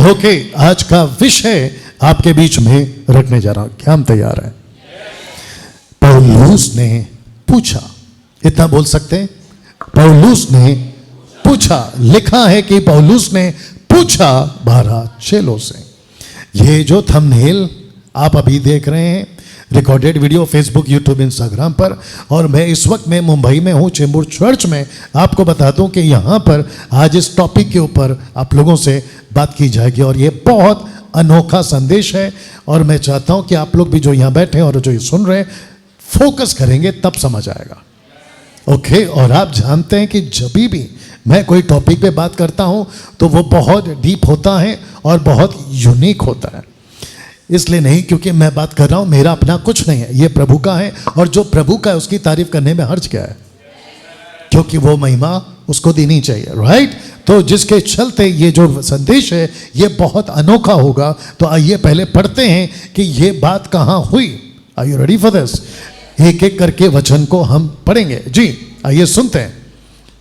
Okay, आज का विषय आपके बीच में रखने जा रहा हूं। क्या हम तैयार हैं? पौलुस ने पूछा, इतना बोल सकते हैं? पौलुस ने पूछा। लिखा है कि पौलुस ने पूछा 12 चेलों से। ये जो थंबनेल आप अभी देख रहे हैं, recorded video Facebook, YouTube, Instagram पर, और मैं इस वक्त में मुंबई में हूँ, चेंबूर चर्च में। आपको बता दूं कि यहाँ पर आज इस टॉपिक के ऊपर आप लोगों से बात की जाएगी और ये बहुत अनोखा संदेश है। और मैं चाहता हूँ कि आप लोग भी जो यहाँ बैठे हैं और जो ये सुन रहे हैं, फोकस करेंगे तब समझ आएगा। ओके, और आप जानते हैं कि जब भी मैं कोई टॉपिक पे बात करता हूँ तो वो बहुत डीप होता है और बहुत यूनिक होता है। इसलिए नहीं क्योंकि मैं बात कर रहा हूं, मेरा अपना कुछ नहीं है, ये प्रभु का है, और जो प्रभु का है उसकी तारीफ करने में हर्ज क्या है, क्योंकि वो महिमा उसको देनी चाहिए, राइट। तो जिसके चलते ये जो संदेश है ये बहुत अनोखा होगा। तो आइए पहले पढ़ते हैं कि ये बात कहाँ हुई। Are you ready for this? एक एक करके वचन को हम पढ़ेंगे। जी आइए सुनते हैं।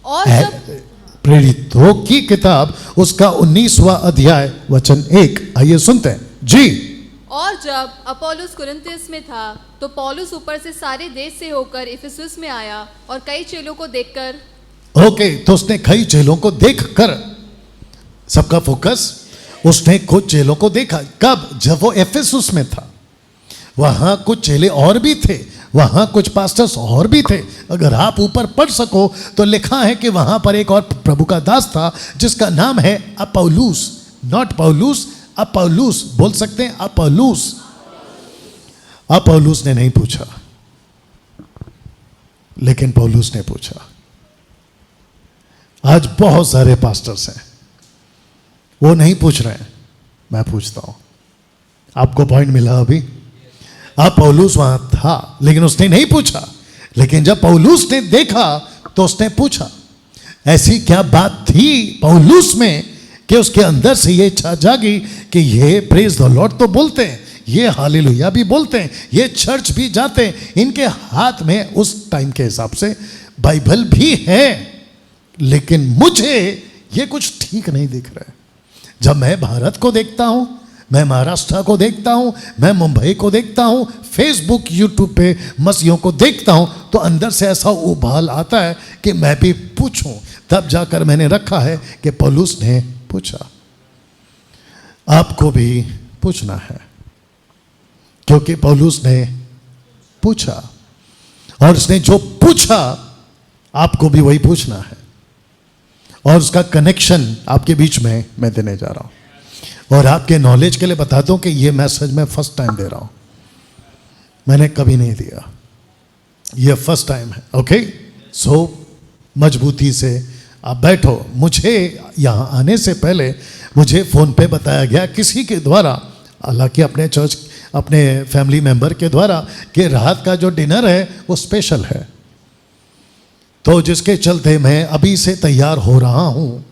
और जब प्रेरितों की किताब उसका 19वां अध्याय वचन 1, आइए सुनते हैं जी। और जब अपोलोस कुरिन्थियस में था तो पौलुस ऊपर से सारे देश से होकर इफिसुस में आया और कई चेलों को देखकर, ओके, तो उसने कई चेलों को देखकर, सबका फोकस, उसने कुछ चेलों को देखा। कब? जब वो इफिसुस में था। वहां कुछ चेले और भी थे, वहां कुछ पास्टर्स और भी थे। अगर आप ऊपर पढ़ सको तो लिखा है कि वहां पर एक और प्रभु का दास था जिसका नाम है अपोलुस, नॉट पौलुस, अपोलुस बोल सकते हैं, अपोलुस। अपोलुस ने नहीं पूछा, लेकिन पौलुस ने पूछा। आज बहुत सारे पास्टर्स हैं, वो नहीं पूछ रहे हैं, मैं पूछता हूं। आपको पॉइंट मिला अभी? पौलुस वहां था लेकिन उसने नहीं पूछा, लेकिन जब पौलुस ने देखा तो उसने पूछा। ऐसी क्या बात थी पौलुस में कि उसके अंदर से ये इच्छा जागी कि ये प्रेज द लॉर्ड तो बोलते हैं, ये हालेलुया भी बोलते हैं, ये चर्च भी जाते हैं, इनके हाथ में उस टाइम के हिसाब से बाइबल भी है, लेकिन मुझे ये कुछ ठीक नहीं दिख रहा है। जब मैं भारत को देखता हूं, मैं महाराष्ट्र को देखता हूं, मैं मुंबई को देखता हूं, फेसबुक यूट्यूब पे मसीहों को देखता हूं, तो अंदर से ऐसा उबाल आता है कि मैं भी पूछूं। तब जाकर मैंने रखा है कि पौलुस ने पूछा। आपको भी पूछना है, क्योंकि पौलुस ने पूछा, और उसने जो पूछा आपको भी वही पूछना है, और उसका कनेक्शन आपके बीच में मैं देने जा रहा हूं। और आपके नॉलेज के लिए बता दूं कि ये मैसेज मैं फर्स्ट टाइम दे रहा हूं, मैंने कभी नहीं दिया, ये फर्स्ट टाइम है। ओके, सो मजबूती से आप बैठो। मुझे यहाँ आने से पहले मुझे फ़ोन पे बताया गया किसी के द्वारा, हालांकि अपने चर्च, अपने फैमिली मेंबर के द्वारा, कि रात का जो डिनर है वो स्पेशल है। तो जिसके चलते मैं अभी से तैयार हो रहा हूँ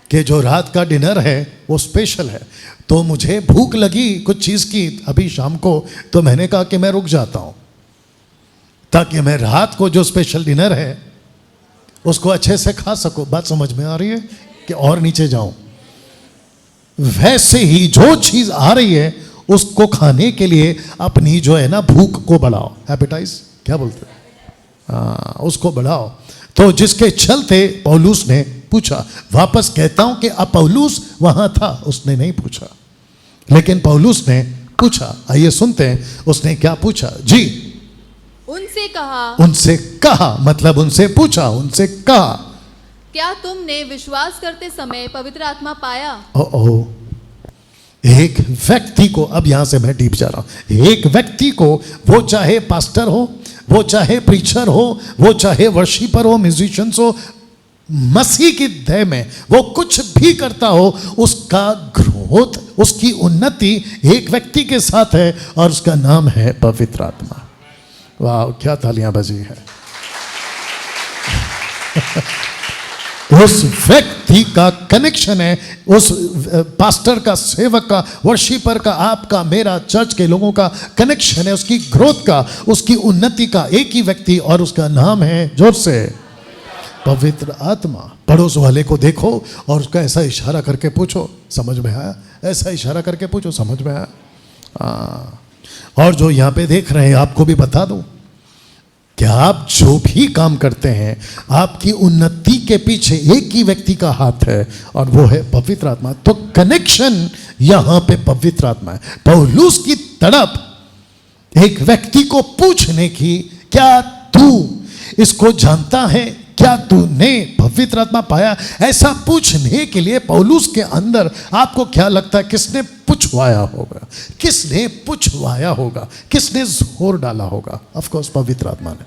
कि जो रात का डिनर है वो स्पेशल है। तो मुझे भूख लगी कुछ चीज़ की अभी शाम को, तो मैंने कहा कि मैं रुक जाता हूँ ताकि मैं रात को जो स्पेशल डिनर है उसको अच्छे से खा सकूं। बात समझ में आ रही है कि और नीचे जाऊं? वैसे ही जो चीज आ रही है उसको खाने के लिए अपनी जो है ना भूख को बढ़ाओ, एपेटाइज क्या बोलते हैं, उसको बढ़ाओ। तो जिसके चलते पौलुस ने पूछा। वापस कहता हूं कि अपोलुस वहां था, उसने नहीं पूछा, लेकिन पौलुस ने पूछा। आइए सुनते हैं उसने क्या पूछा जी। उनसे कहा, उनसे कहा मतलब उनसे पूछा, उनसे कहा, क्या तुमने विश्वास करते समय पवित्र आत्मा पाया? ओ, एक व्यक्ति को, अब यहां से मैं डीप जा रहा हूं, एक व्यक्ति को, वो चाहे पास्टर हो, वो चाहे प्रीचर हो, वो चाहे वर्शिपर हो, म्यूजिशियंस हो, मसीह की देह में वो कुछ भी करता हो, उसका ग्रोथ, उसकी उन्नति एक व्यक्ति के साथ है और उसका नाम है पवित्र आत्मा। वाह, क्या तालियां बजी है। उस व्यक्ति का कनेक्शन है, उस पास्टर का, सेवक का, वर्शिपर का, आपका, मेरा, चर्च के लोगों का कनेक्शन है, उसकी ग्रोथ का, उसकी उन्नति का एक ही व्यक्ति, और उसका नाम है, जोर से, पवित्र आत्मा। पड़ोस वाले को देखो और उसका ऐसा इशारा करके पूछो, समझ में आया? ऐसा इशारा करके पूछो, समझ में आया? और जो यहाँ पे देख रहे हैं, आपको भी बता दूं कि आप जो भी काम करते हैं, आपकी उन्नति के पीछे एक ही व्यक्ति का हाथ है और वो है पवित्र आत्मा। तो कनेक्शन यहाँ पे पवित्र आत्मा है। पौलुस की तड़प एक व्यक्ति को पूछने की, क्या तू इसको जानता है? क्या तूने पवित्र आत्मा पाया? ऐसा पूछने के लिए पौलुस के अंदर आपको क्या लगता है किसने पूछवाया होगा? किसने पूछवाया होगा? किसने जोर डाला होगा? ऑफ कोर्स पवित्र आत्मा ने।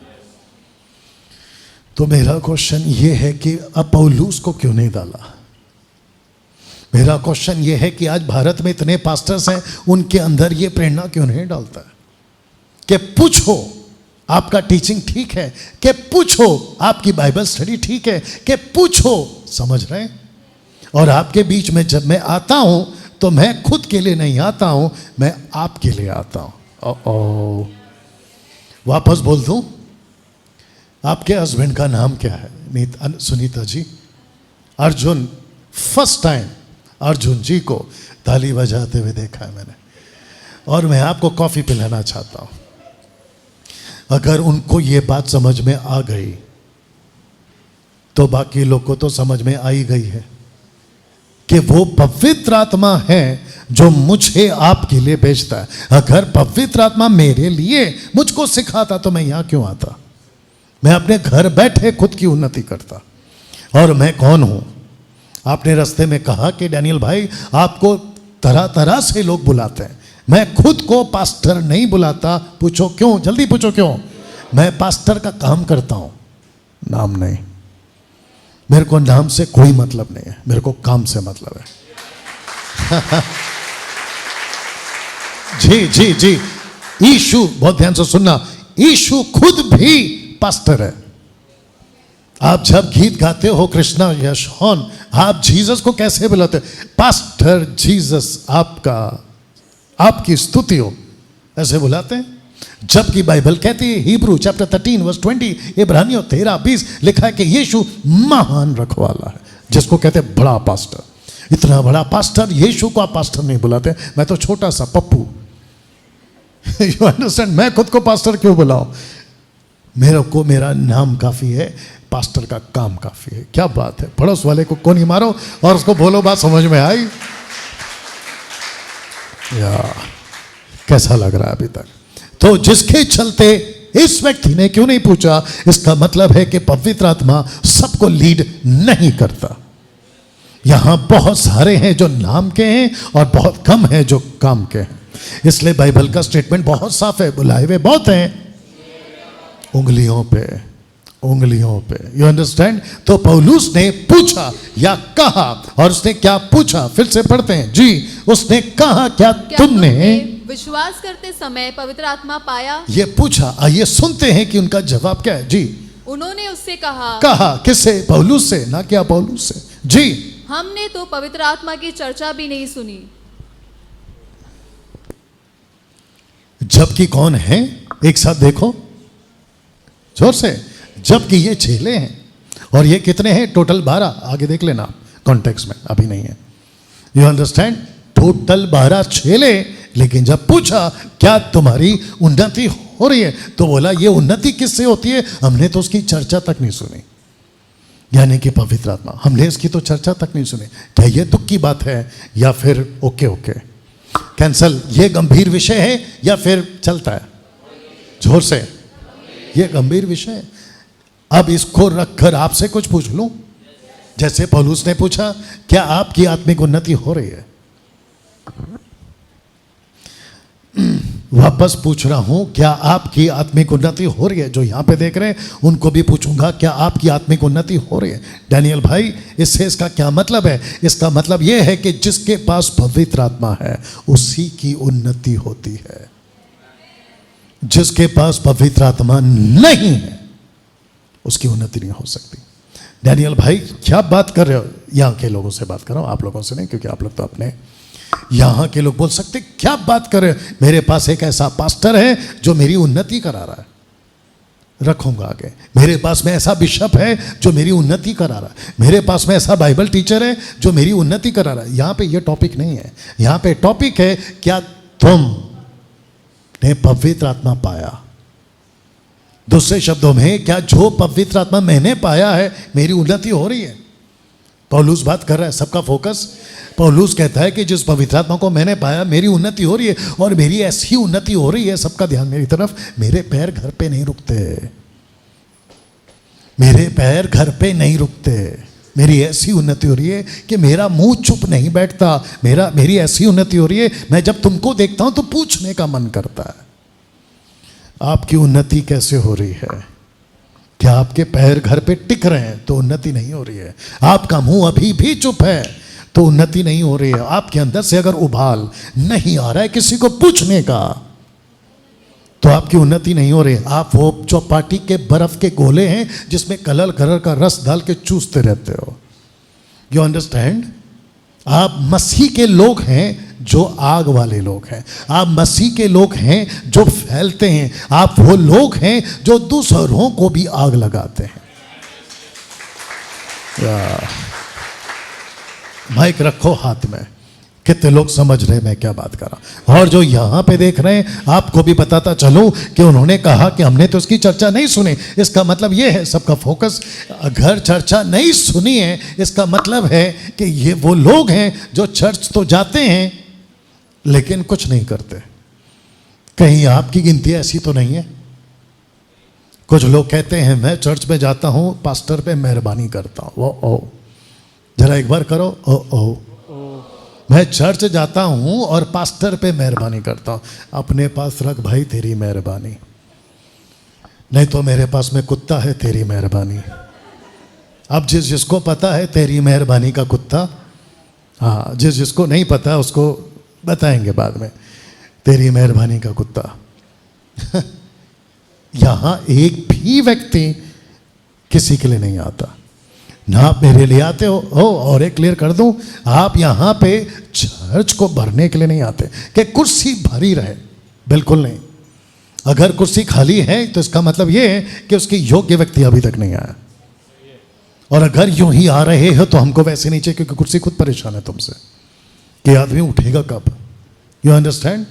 तो मेरा क्वेश्चन ये है कि अब पौलुस को क्यों नहीं डाला? मेरा क्वेश्चन ये है कि आज भारत में इतने पास्टर्स हैं, उनके अंदर ये प्रेरणा क्यों नहीं डालता है कि पूछो आपका टीचिंग ठीक है, कि पूछो आपकी बाइबल स्टडी ठीक है, कि पूछो, समझ रहे हैं? और आपके बीच में जब मैं आता हूं तो मैं खुद के लिए नहीं आता हूं, मैं आपके लिए आता हूं। ओ वापस बोल दूं, आपके हस्बैंड का नाम क्या है? सुनीता जी। अर्जुन, फर्स्ट टाइम अर्जुन जी को ताली बजाते हुए देखा है मैंने, और मैं आपको कॉफी पिलाना चाहता हूं। अगर उनको ये बात समझ में आ गई तो बाकी लोग को तो समझ में आ ही गई है कि वो पवित्र आत्मा है जो मुझे आपके लिए भेजता है। अगर पवित्र आत्मा मेरे लिए मुझको सिखाता तो मैं यहां क्यों आता? मैं अपने घर बैठे खुद की उन्नति करता। और मैं कौन हूं? आपने रास्ते में कहा कि डैनियल भाई आपको तरह तरह से लोग बुलाते हैं, मैं खुद को पास्टर नहीं बुलाता। पूछो क्यों? जल्दी पूछो क्यों? मैं पास्टर का काम करता हूं, नाम नहीं। मेरे को नाम से कोई मतलब नहीं है, मेरे को काम से मतलब है। जी जी जी, यीशु, बहुत ध्यान से सुनना, यीशु खुद भी पास्टर है। आप जब गीत गाते हो कृष्णा या शॉन, आप जीसस को कैसे बुलाते? पास्टर जीसस, आपकी स्तुति हो, ऐसे बुलाते हैं। जबकि बाइबल कहती है, हिब्रू चैप्टर 13 वर्स 20, इब्रानियों 13:20 लिखा है कि यीशु महान रखवाला है, जिसको कहते हैं बड़ा पास्टर। इतना बड़ा पास्टर, यीशु को आप पास्टर नहीं बुलाते। मैं तो छोटा सा पप्पू। You understand? मैं खुद को पास्टर क्यों बुलाऊं? मेरे को मेरा नाम काफी है, पास्टर का काम काफी है। क्या बात है? पड़ोस वाले को कोनी मारो और उसको बोलो, बात समझ में आई? या कैसा लग रहा है अभी तक? तो जिसके चलते इस व्यक्ति ने क्यों नहीं पूछा, इसका मतलब है कि पवित्र आत्मा सबको लीड नहीं करता। यहां बहुत सारे हैं जो नाम के हैं और बहुत कम हैं जो काम के हैं। इसलिए बाइबल का स्टेटमेंट बहुत साफ है, बुलाए हुए बहुत हैं, उंगलियों पे, उंगलियों पे। You understand? तो पौलुस ने पूछा या कहा, और उसने क्या पूछा? फिर से पढ़ते हैं जी। उसने कहा, क्या तुमने विश्वास करते समय पवित्र आत्मा पाया? ये पूछा। आइए सुनते हैं कि उनका जवाब क्या है जी। उन्होंने उससे कहा किससे? पौलुस से, ना क्या पौलुस से जी। हमने तो पवित्र आत्मा की चर्चा भी नहीं सुनी। जबकि कौन है? एक साथ देखो जोर से। जबकि ये चेले हैं, और ये कितने हैं? टोटल 12। आगे देख लेना कॉन्टेक्स्ट में, अभी नहीं है। You understand? टोटल 12 चेले। लेकिन जब पूछा क्या तुम्हारी उन्नति हो रही है, तो बोला ये उन्नति किससे होती है? हमने तो उसकी चर्चा तक नहीं सुनी। यानी कि पवित्र आत्मा, हमने इसकी तो चर्चा तक नहीं सुनी। क्या ये दुख की बात है या फिर ओके कैंसल? ये गंभीर विषय है या फिर चलता है? जोर से, ये गंभीर विषय है। अब इसको रखकर आपसे कुछ पूछ लूं, जैसे पौलुस ने पूछा क्या आपकी आत्मिक उन्नति हो रही है? वापस पूछ रहा हूं, क्या आपकी आत्मिक उन्नति हो रही है? जो यहां पे देख रहे हैं उनको भी पूछूंगा, क्या आपकी आत्मिक उन्नति हो रही है? डैनियल भाई, इससे इसका क्या मतलब है? इसका मतलब यह है कि जिसके पास पवित्र आत्मा है उसी की उन्नति होती है। जिसके पास पवित्र आत्मा नहीं है उसकी उन्नति नहीं हो सकती। डैनियल भाई क्या बात कर रहे हो? यहां के लोगों से बात कर रहा हूं, आप लोगों से नहीं, क्योंकि आप लोग तो अपने यहां के लोग बोल सकते क्या बात कर रहे हो? मेरे पास एक ऐसा पास्टर है जो मेरी उन्नति करा रहा है। रखूंगा आगे। मेरे पास में ऐसा बिशप है जो मेरी उन्नति करा रहा है, मेरे पास में ऐसा बाइबल टीचर है जो मेरी उन्नति करा रहा है। यहां पे ये टॉपिक नहीं है, यहां पे टॉपिक है क्या तुम ने पवित्र आत्मा पाया। दूसरे शब्दों में, क्या जो पवित्र आत्मा मैंने पाया है मेरी उन्नति हो रही है। पौलुस बात कर रहा है, सबका फोकस पौलुस कहता है कि जिस पवित्र आत्मा को मैंने पाया मेरी उन्नति हो रही है, और मेरी ऐसी उन्नति हो रही है, सबका ध्यान मेरी तरफ, मेरे पैर घर पे नहीं रुकते, मेरे पैर घर पे नहीं रुकते। मेरी ऐसी उन्नति हो रही है कि मेरा मुंह चुप नहीं बैठता, मेरी ऐसी उन्नति हो रही है, मैं जब तुमको देखता हूं तो पूछने का मन करता है आपकी उन्नति कैसे हो रही है। क्या आपके पैर घर पे टिक रहे हैं तो उन्नति नहीं हो रही है। आपका मुंह अभी भी चुप है तो उन्नति नहीं हो रही है। आपके अंदर से अगर उबाल नहीं आ रहा है किसी को पूछने का तो आपकी उन्नति नहीं हो रही है। आप वो चौपाटी के बर्फ के गोले हैं जिसमें कलर कलर का रस डाल के चूसते रहते हो। You understand? आप मसीह के लोग हैं जो आग वाले लोग हैं, आप मसीह के लोग हैं जो फैलते हैं, आप वो लोग हैं जो दूसरों को भी आग लगाते हैं। माइक रखो हाथ में, कितने लोग समझ रहे मैं क्या बात कर रहा हूं। और जो यहां पे देख रहे हैं आपको भी बताता चलूं कि उन्होंने कहा कि हमने तो उसकी चर्चा नहीं सुनी, इसका मतलब ये है, सबका फोकस अगर चर्चा नहीं सुनी है इसका मतलब है कि ये वो लोग हैं जो चर्च तो जाते हैं लेकिन कुछ नहीं करते। कहीं आपकी गिनती ऐसी तो नहीं है? कुछ लोग कहते हैं मैं चर्च में जाता हूं, पास्टर पे मेहरबानी करता हूं। ओ जरा एक बार करो, ओ मैं चर्च जाता हूं और पास्टर पे मेहरबानी करता हूं। अपने पास रख भाई तेरी मेहरबानी, नहीं तो मेरे पास में कुत्ता है तेरी मेहरबानी। अब जिसको पता है तेरी मेहरबानी का कुत्ता, हाँ जिसको नहीं पता उसको बताएंगे बाद में, तेरी मेहरबानी का कुत्ता। यहां एक भी व्यक्ति किसी के लिए नहीं आता, ना आप मेरे लिए आते हो। और एक क्लियर कर दूं, आप यहां पे चर्च को भरने के लिए नहीं आते कि कुर्सी भरी रहे, बिल्कुल नहीं। अगर कुर्सी खाली है तो इसका मतलब ये है कि उसके योग्य व्यक्ति अभी तक नहीं आया। और अगर यूं ही आ रहे हो तो हमको वैसे नहीं चाहिए, क्योंकि कुर्सी खुद परेशान है तुमसे कि आदमी उठेगा कब। You understand?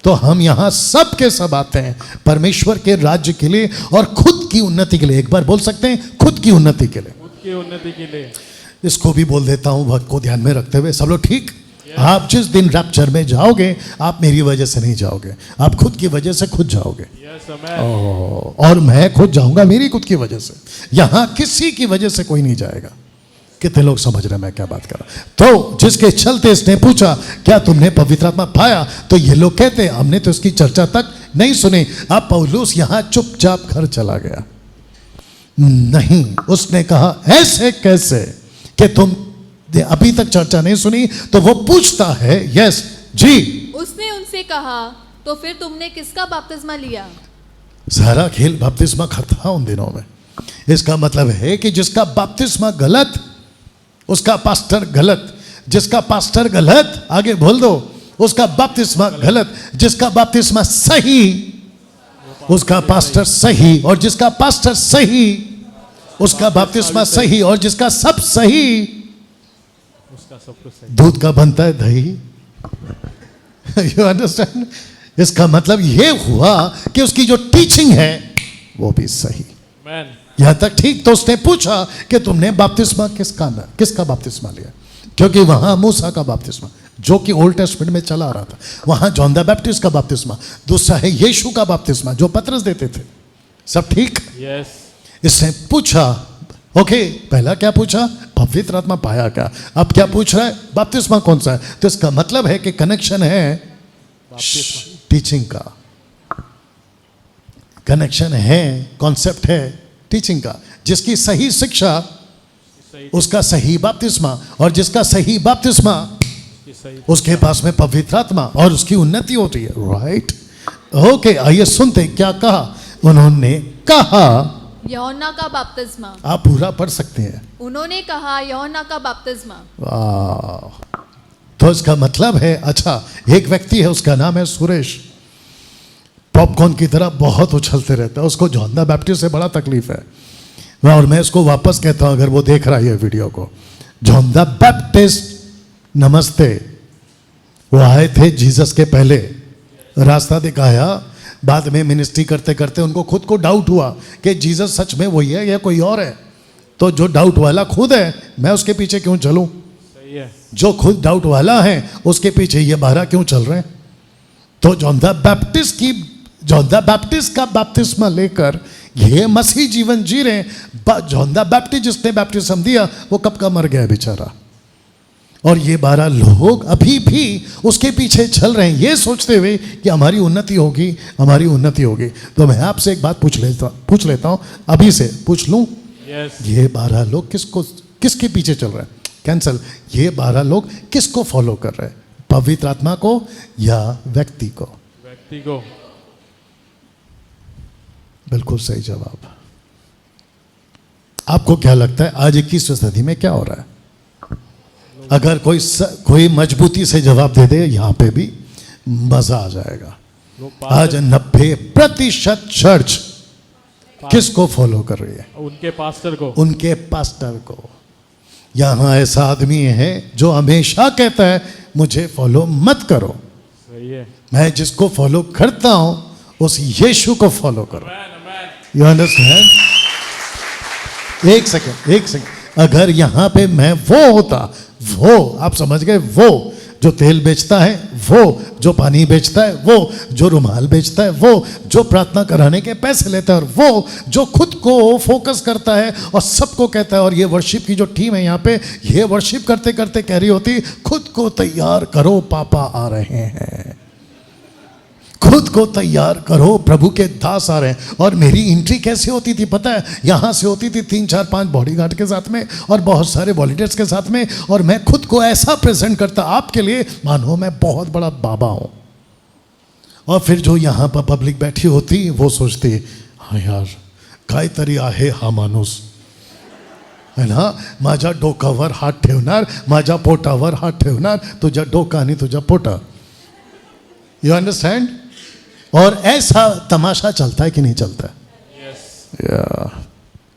तो हम यहां सब के सब आते हैं परमेश्वर के राज्य के लिए और खुद की उन्नति के लिए। एक बार बोल सकते हैं, खुद की उन्नति के लिए, खुद की उन्नति के लिए। इसको भी बोल देता हूं वक्त को ध्यान में रखते हुए, सब लोग ठीक? आप जिस दिन रैप्चर में जाओगे आप मेरी वजह से नहीं जाओगे, आप खुद की वजह से खुद जाओगे। और मैं खुद जाऊंगा मेरी खुद की वजह से, यहां किसी की वजह से कोई नहीं जाएगा। कितने लोग समझ रहे हैं मैं क्या बात कर रहा हूं? तो जिसके चलते इसने पूछा क्या तुमने पवित्र आत्मा पाया, तो ये लोग कहते हैं हमने तो इसकी चर्चा तक नहीं सुनी। अब पौलुस यहां चुपचाप घर चला गया। नहीं, उसने कहा ऐसे कैसे कि तुम अभी तक चर्चा नहीं सुनी? तो वो पूछता है यस जी। उसने उनसे कहा तो फिर तुमने किसका बपतिस्मा लिया? सारा खेल बपतिस्मा का था उन दिनों में। इसका मतलब है कि जिसका बपतिस्मा गलत उसका पास्टर गलत, जिसका पास्टर गलत आगे बोल दो उसका बपतिस्मा गलत, जिसका बपतिस्मा सही उसका पास्टर सही, और जिसका पास्टर सही उसका बपतिस्मा सही, और जिसका सब सही उसका सब कुछ सही। दूध का बनता है दही। You understand? इसका मतलब ये हुआ कि उसकी जो टीचिंग है वो भी सही। यहां तक ठीक? तो उसने पूछा कि तुमने बपतिस्मा किसका बपतिस्मा लिया? क्योंकि वहां मूसा का बपतिस्मा जो कि ओल्ड टेस्टमेंट में चला आ रहा था, वहां जॉन द बैप्टिस्ट का बपतिस्मा, दूसरा है यीशु का बपतिस्मा जो पतरस देते थे। सब ठीक? यस। इसने पूछा, ओके, पहला क्या पूछा? पवित्र आत्मा पाया क्या? अब क्या पूछ रहा है? बपतिस्मा कौन सा है? तो इसका मतलब है कि कनेक्शन है टीचिंग का, कनेक्शन है, कॉन्सेप्ट है टीचिंग का। जिसकी सही शिक्षा उसका सही बपतिस्मा, और जिसका सही बपतिस्मा उसके पास में पवित्र आत्मा और उसकी उन्नति होती है। राइट? ओके, आइए सुनते क्या कहा उन्होंने। कहा यूहन्ना का बपतिस्मा। आप पूरा पढ़ सकते हैं। उन्होंने कहा यूहन्ना का बपतिस्मा। तो इसका मतलब है, अच्छा एक व्यक्ति है उसका नाम है सुरेश। पॉपकॉर्न की तरह बहुत उछलते रहता है। उसको जॉन द बैप्टिस्ट से बड़ा तकलीफ है। और मैं इसको वापस कहता हूं, अगर वो देख रहा है ये वीडियो को, जॉन द बैप्टिस्ट नमस्ते, वो आए थे जीसस के पहले, रास्ता दिखाया, बाद में मिनिस्ट्री करते करते उनको खुद को डाउट हुआ कि जीसस सच में वही है या कोई और है। तो जो डाउट वाला खुद है, मैं उसके पीछे क्यों चलूं? सही है। जो खुद डाउट वाला है उसके पीछे ये 12 क्यों चल रहे हैं? तो जॉन द बैप्टिस्ट का बपतिस्मा लेकर ये मसीह जीवन जी रहे हैं। जॉन द बैप्टिस्ट जिसने बैप्टिज्म दिया वो कब का मर गया बेचारा, और ये 12 लोग अभी भी उसके पीछे चल रहे हैं, ये सोचते हुए कि हमारी उन्नति होगी, हमारी उन्नति होगी। तो मैं आपसे एक बात पूछ लेता हूं, अभी से पूछ लूं, ये 12 लोग किसके पीछे चल रहे हैं? कैंसल। ये 12 लोग किसको फॉलो कर रहे हैं? पवित्र आत्मा को या व्यक्ति को? व्यक्ति को। बिल्कुल सही जवाब। आपको क्या लगता है आज 21वीं सदी में क्या हो रहा है? अगर कोई मजबूती से जवाब दे दे, यहां पे भी मजा आ जाएगा। आज 90% चर्च किसको फॉलो कर रही है? उनके पास्टर को। उनके पास्टर को। यहां ऐसा आदमी है जो हमेशा कहता है मुझे फॉलो मत करो, सही है। मैं जिसको फॉलो करता हूं उस यीशु को फॉलो करो। You understand? एक सेकंड, अगर यहां पे मैं वो होता, वो आप समझ गए, वो जो तेल बेचता है, वो जो पानी बेचता है, वो जो रुमाल बेचता है, वो जो प्रार्थना कराने के पैसे लेता है, और वो जो खुद को फोकस करता है और सबको कहता है। और ये वर्शिप की जो टीम है यहाँ पे, ये वर्शिप करते करते कह रही होती, खुद को तैयार करो, पापा आ रहे हैं, खुद को तैयार करो, प्रभु के दास आ रहे हैं। और मेरी एंट्री कैसे होती थी पता है? यहाँ से होती थी 3 4 5 बॉडीगार्ड के साथ में और बहुत सारे वॉलंटियर्स के साथ में, और मैं खुद को ऐसा प्रेजेंट करता आपके लिए मानो मैं बहुत बड़ा बाबा हूँ। और फिर जो यहाँ पर पब्लिक बैठी होती वो सोचती, हाँ यार काहीतरी आहे हा माणूस, है ना, माझ्या डोकावर हात ठेवणार, माझ्या पोटावर हात ठेवणार, तुझ्या डोका आणि तुझ्या पोटा। You understand? और ऐसा तमाशा चलता है कि नहीं चलता है? या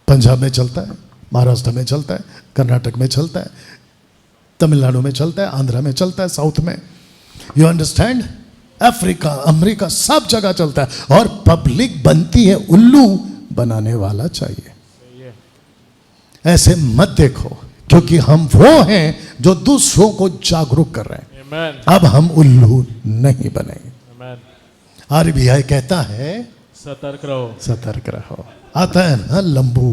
पंजाब में चलता है, महाराष्ट्र में चलता है, कर्नाटक में चलता है, तमिलनाडु में चलता है, आंध्रा में चलता है, साउथ में। You understand? अफ्रीका, अमेरिका, सब जगह चलता है। और पब्लिक बनती है, उल्लू बनाने वाला चाहिए। ऐसे मत देखो, क्योंकि हम वो हैं जो दूसरों को जागरूक कर रहे हैं। अब हम उल्लू नहीं बनेंगे। आरबीआई कहता है सतर्क रहो, सतर्क रहो। आता है ना लंबू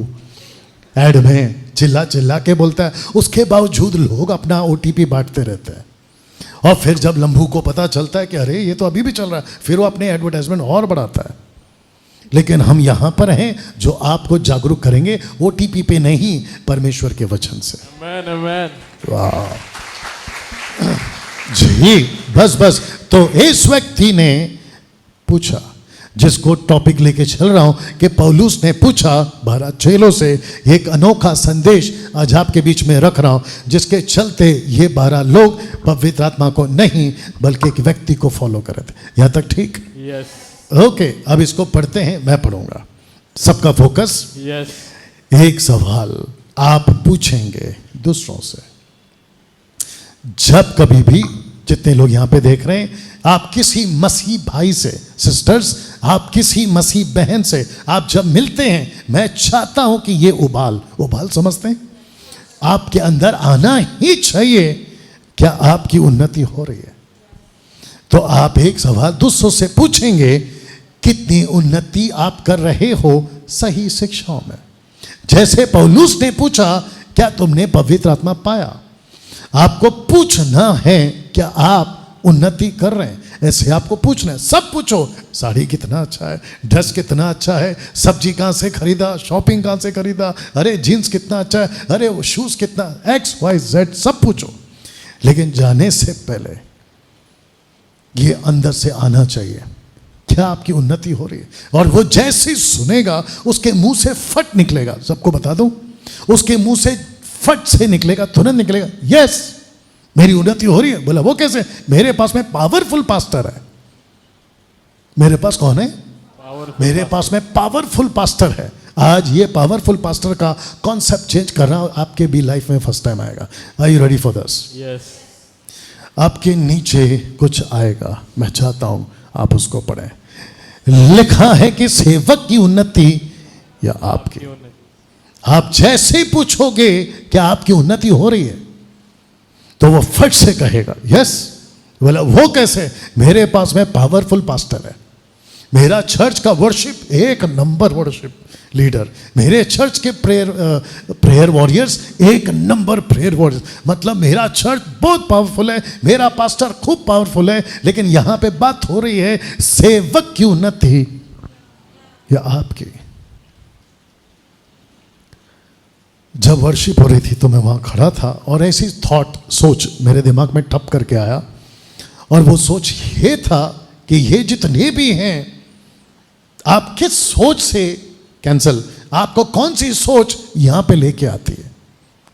एड में चिल्ला चिल्ला के बोलता है, उसके बावजूद लोग अपना ओटीपी बांटते रहते हैं। और फिर जब लंबू को पता चलता है कि अरे ये तो अभी भी चल रहा है, फिर वो अपने एडवर्टाइजमेंट और बढ़ाता है। लेकिन हम यहां पर हैं जो आपको जागरूक करेंगे, ओटीपी पे नहीं, परमेश्वर के वचन से। आमेन, आमेन। वाह जी, बस। तो इस व्यक्ति ने पूछा, जिसको टॉपिक लेके चल रहा हूं, कि पौलुस ने पूछा 12 चेलों से, एक अनोखा संदेश आज आपके बीच में रख रहा हूं, जिसके चलते ये 12 लोग पवित्र आत्मा को नहीं बल्कि एक व्यक्ति को फॉलो कर रहे थे। यहां तक ठीक? यस। ओके, अब इसको पढ़ते हैं, मैं पढ़ूंगा, सबका फोकस। यस। एक सवाल आप पूछेंगे दूसरों से, जब कभी भी, जितने लोग यहां पे देख रहे हैं, आप किसी मसीह भाई से, सिस्टर्स, आप किसी मसीह बहन से आप जब मिलते हैं, मैं चाहता हूं कि ये उबाल समझते हैं, आपके अंदर आना ही चाहिए। क्या आपकी उन्नति हो रही है? तो आप एक सवाल दूसरों से पूछेंगे, कितनी उन्नति आप कर रहे हो सही शिक्षाओं में? जैसे पौलुस ने पूछा, क्या तुमने पवित्र आत्मा पाया? आपको पूछना है, क्या आप उन्नति कर रहे हैं? ऐसे आपको पूछना है, सब पूछो, साड़ी कितना अच्छा है, ड्रेस कितना अच्छा है, सब्जी कहाँ से खरीदा, शॉपिंग कहाँ से खरीदा, अरे जीन्स कितना अच्छा है, अरे वो शूज कितना, XYZ सब पूछो। लेकिन जाने से पहले ये अंदर से आना चाहिए, क्या आपकी उन्नति हो रही है? और वो जैसे सुनेगा उसके मुंह से फट निकलेगा, सबको बता दूं, उसके मुंह से फट से निकलेगा, तुरंत निकलेगा, यस मेरी उन्नति हो रही है। बोला वो कैसे? मेरे पास में पावरफुल पास्टर है, मेरे पास कौन है? पावरफुल मेरे पास में पावरफुल पास्टर है। आज ये पावरफुल पास्टर का कॉन्सेप्ट चेंज कर रहा हूं, आपके भी लाइफ में फर्स्ट टाइम आएगा। Are you ready for this? Yes आपके नीचे कुछ आएगा, मैं चाहता हूं आप उसको पढ़ें। लिखा है कि सेवक की उन्नति या आपकी। क्यों नहीं? आप जैसे ही पूछोगे क्या आपकी उन्नति हो रही है, तो वो फट से कहेगा यस। बोला वो कैसे? मेरे पास में पावरफुल पास्टर है, मेरा चर्च का वर्शिप एक नंबर वर्शिप लीडर, मेरे चर्च के प्रेयर वॉरियर्स एक नंबर प्रेयर वॉरियर्स। मतलब मेरा चर्च बहुत पावरफुल है, मेरा पास्टर खूब पावरफुल है। लेकिन यहां पे बात हो रही है सेवक की उन्नति या आपकी। जब वर्शिप हो रही थी तो मैं वहां खड़ा था और ऐसी थॉट सोच मेरे दिमाग में ठप करके आया, और वो सोच ये था कि ये जितने भी हैं, आप किस सोच से कैंसल, आपको कौन सी सोच यहां पे लेके आती है,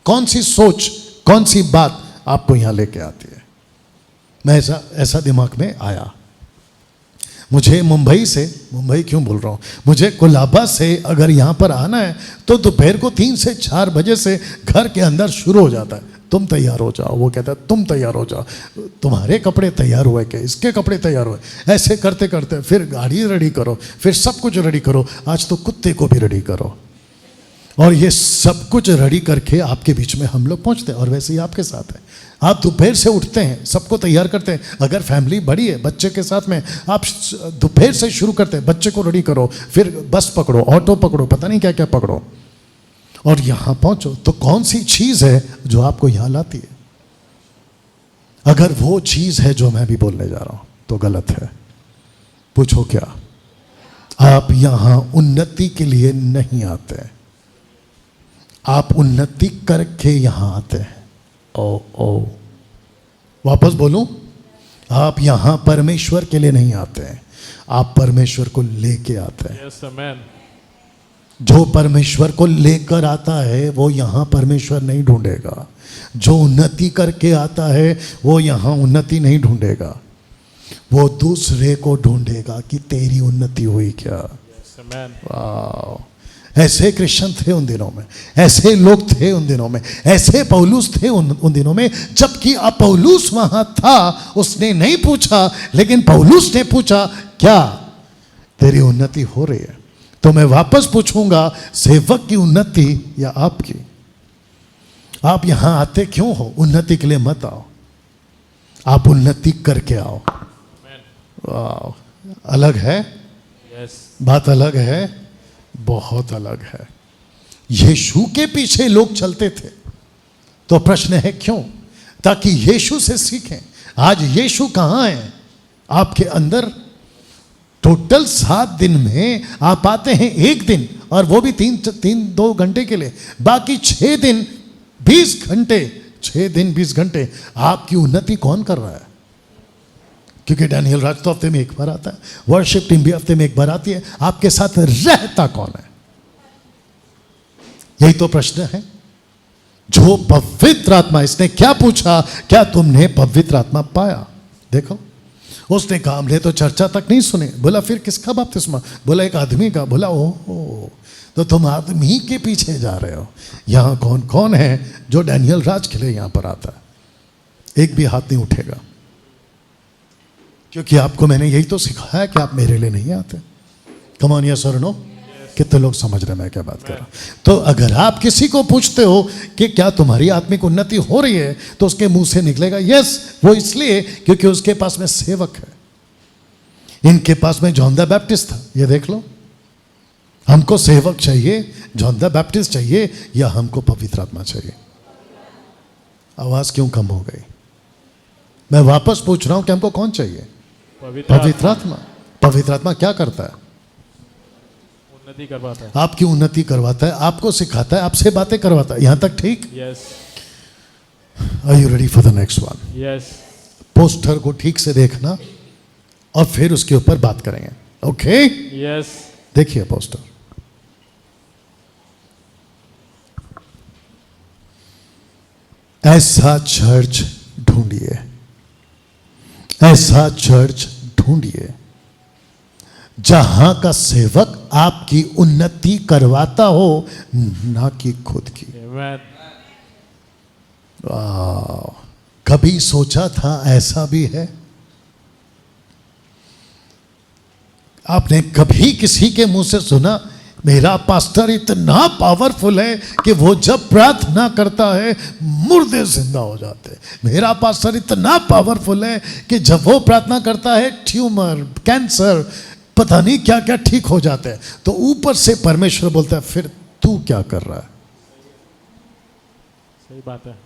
कौन सी सोच, कौन सी बात आपको यहां लेके आती है। मैं ऐसा दिमाग में आया। मुझे मुंबई क्यों बोल रहा हूँ, मुझे कोलाबा से अगर यहाँ पर आना है तो दोपहर को 3 से 4 बजे से घर के अंदर शुरू हो जाता है, तुम तैयार हो जाओ। वो कहता है तुम तैयार हो जाओ, तुम्हारे कपड़े तैयार हुए क्या, इसके कपड़े तैयार हुए, ऐसे करते करते फिर गाड़ी रेडी करो, फिर सब कुछ रेडी करो, आज तो कुत्ते को भी रेडी करो। और ये सब कुछ रेडी करके आपके बीच में हम लोग पहुंचते हैं। और वैसे ही आपके साथ है, आप दोपहर से उठते हैं, सबको तैयार करते हैं। अगर फैमिली बड़ी है बच्चे के साथ में, आप दोपहर से शुरू करते हैं, बच्चे को रेडी करो, फिर बस पकड़ो, ऑटो पकड़ो, पता नहीं क्या क्या पकड़ो, और यहां पहुंचो। तो कौन सी चीज है जो आपको यहां लाती है? अगर वो चीज है जो मैं भी बोलने जा रहा हूं तो गलत है। पूछो क्या? आप यहां उन्नति के लिए नहीं आते, आप उन्नति करके यहां आते हैं। ओ वापस बोलूं, आप यहां परमेश्वर के लिए नहीं आते हैं, आप परमेश्वर को लेके आते हैं। Yes amen. जो परमेश्वर को लेकर आता है वो यहां परमेश्वर नहीं ढूंढेगा, जो उन्नति करके आता है वो यहां उन्नति नहीं ढूंढेगा, वो दूसरे को ढूंढेगा कि तेरी उन्नति हुई क्या। Yes amen. वाह, ऐसे क्रिश्चियन थे उन दिनों में, ऐसे लोग थे उन दिनों में, ऐसे पौलुस थे उन दिनों में। जबकि अब पौलुस वहां था, उसने नहीं पूछा, लेकिन पौलुस ने पूछा क्या तेरी उन्नति हो रही है? तो मैं वापस पूछूंगा, सेवक की उन्नति या आपकी? आप यहां आते क्यों हो? उन्नति के लिए मत आओ, आप उन्नति करके आओ। वाह, अलग है, यस बात अलग है, बहुत अलग है। यीशु के पीछे लोग चलते थे, तो प्रश्न है क्यों? ताकि यीशु से सीखें। आज यीशु कहां है? आपके अंदर। टोटल 7 दिन में आप आते हैं 1 दिन, और वो भी 2 घंटे के लिए। बाकी 6 दिन 20 घंटे, 6 दिन 20 घंटे आपकी उन्नति कौन कर रहा है? क्योंकि डैनियल राज तो हफ्ते में 1 बार आता है, वर्शिप टीम भी हफ्ते में 1 बार आती है। आपके साथ रहता कौन है? यही तो प्रश्न है। जो पवित्र आत्मा, इसने क्या पूछा, क्या तुमने पवित्र आत्मा पाया? देखो, उसने कहा हमने तो चर्चा तक नहीं सुने। बोला फिर किसका बपतिस्मा? बोला एक आदमी का। बोला ओह, तो तुम आदमी के पीछे जा रहे हो। यहां कौन कौन है जो डैनियल राज के लिए यहां पर आता है? एक भी हाथ नहीं उठेगा, क्योंकि आपको मैंने यही तो सिखाया कि आप मेरे लिए नहीं आते। कम ऑन, यस और नो? कितने लोग समझ रहे हैं मैं क्या बात कर रहा हूं? तो अगर आप किसी को पूछते हो कि क्या तुम्हारी आत्मिक उन्नति हो रही है, तो उसके मुंह से निकलेगा यस। वो इसलिए क्योंकि उसके पास में सेवक है। इनके पास में जॉन द बैप्टिस्ट था, ये देख लो। हमको सेवक चाहिए, जॉन द बैप्टिस्ट चाहिए, या हमको पवित्र आत्मा चाहिए? आवाज क्यों कम हो गई? मैं वापस पूछ रहा हूं कि हमको कौन चाहिए? पवित्र आत्मा। पवित्र आत्मा क्या करता है? उन्नति करवाता है, आपकी उन्नति करवाता है, आपको सिखाता है, आपसे बातें करवाता है। यहां तक ठीक? Yes. Are you ready for the next one? Yes. Poster को ठीक से देखना और फिर उसके ऊपर बात करेंगे। ओके? यस। देखिए पोस्टर। ऐसा चर्च ढूंढिए, ऐसा चर्च ढूंढिए जहां का सेवक आपकी उन्नति करवाता हो, ना कि खुद की। Amen. वाह, कभी सोचा था ऐसा भी है? आपने कभी किसी के मुंह से सुना मेरा पास्टर इतना पावरफुल है कि वो जब प्रार्थना करता है मुर्दे जिंदा हो जाते हैं? मेरा पास्टर इतना पावरफुल है कि जब वो प्रार्थना करता है ट्यूमर, कैंसर, पता नहीं क्या क्या ठीक हो जाते हैं। तो ऊपर से परमेश्वर बोलता है फिर तू क्या कर रहा है? सही बात है।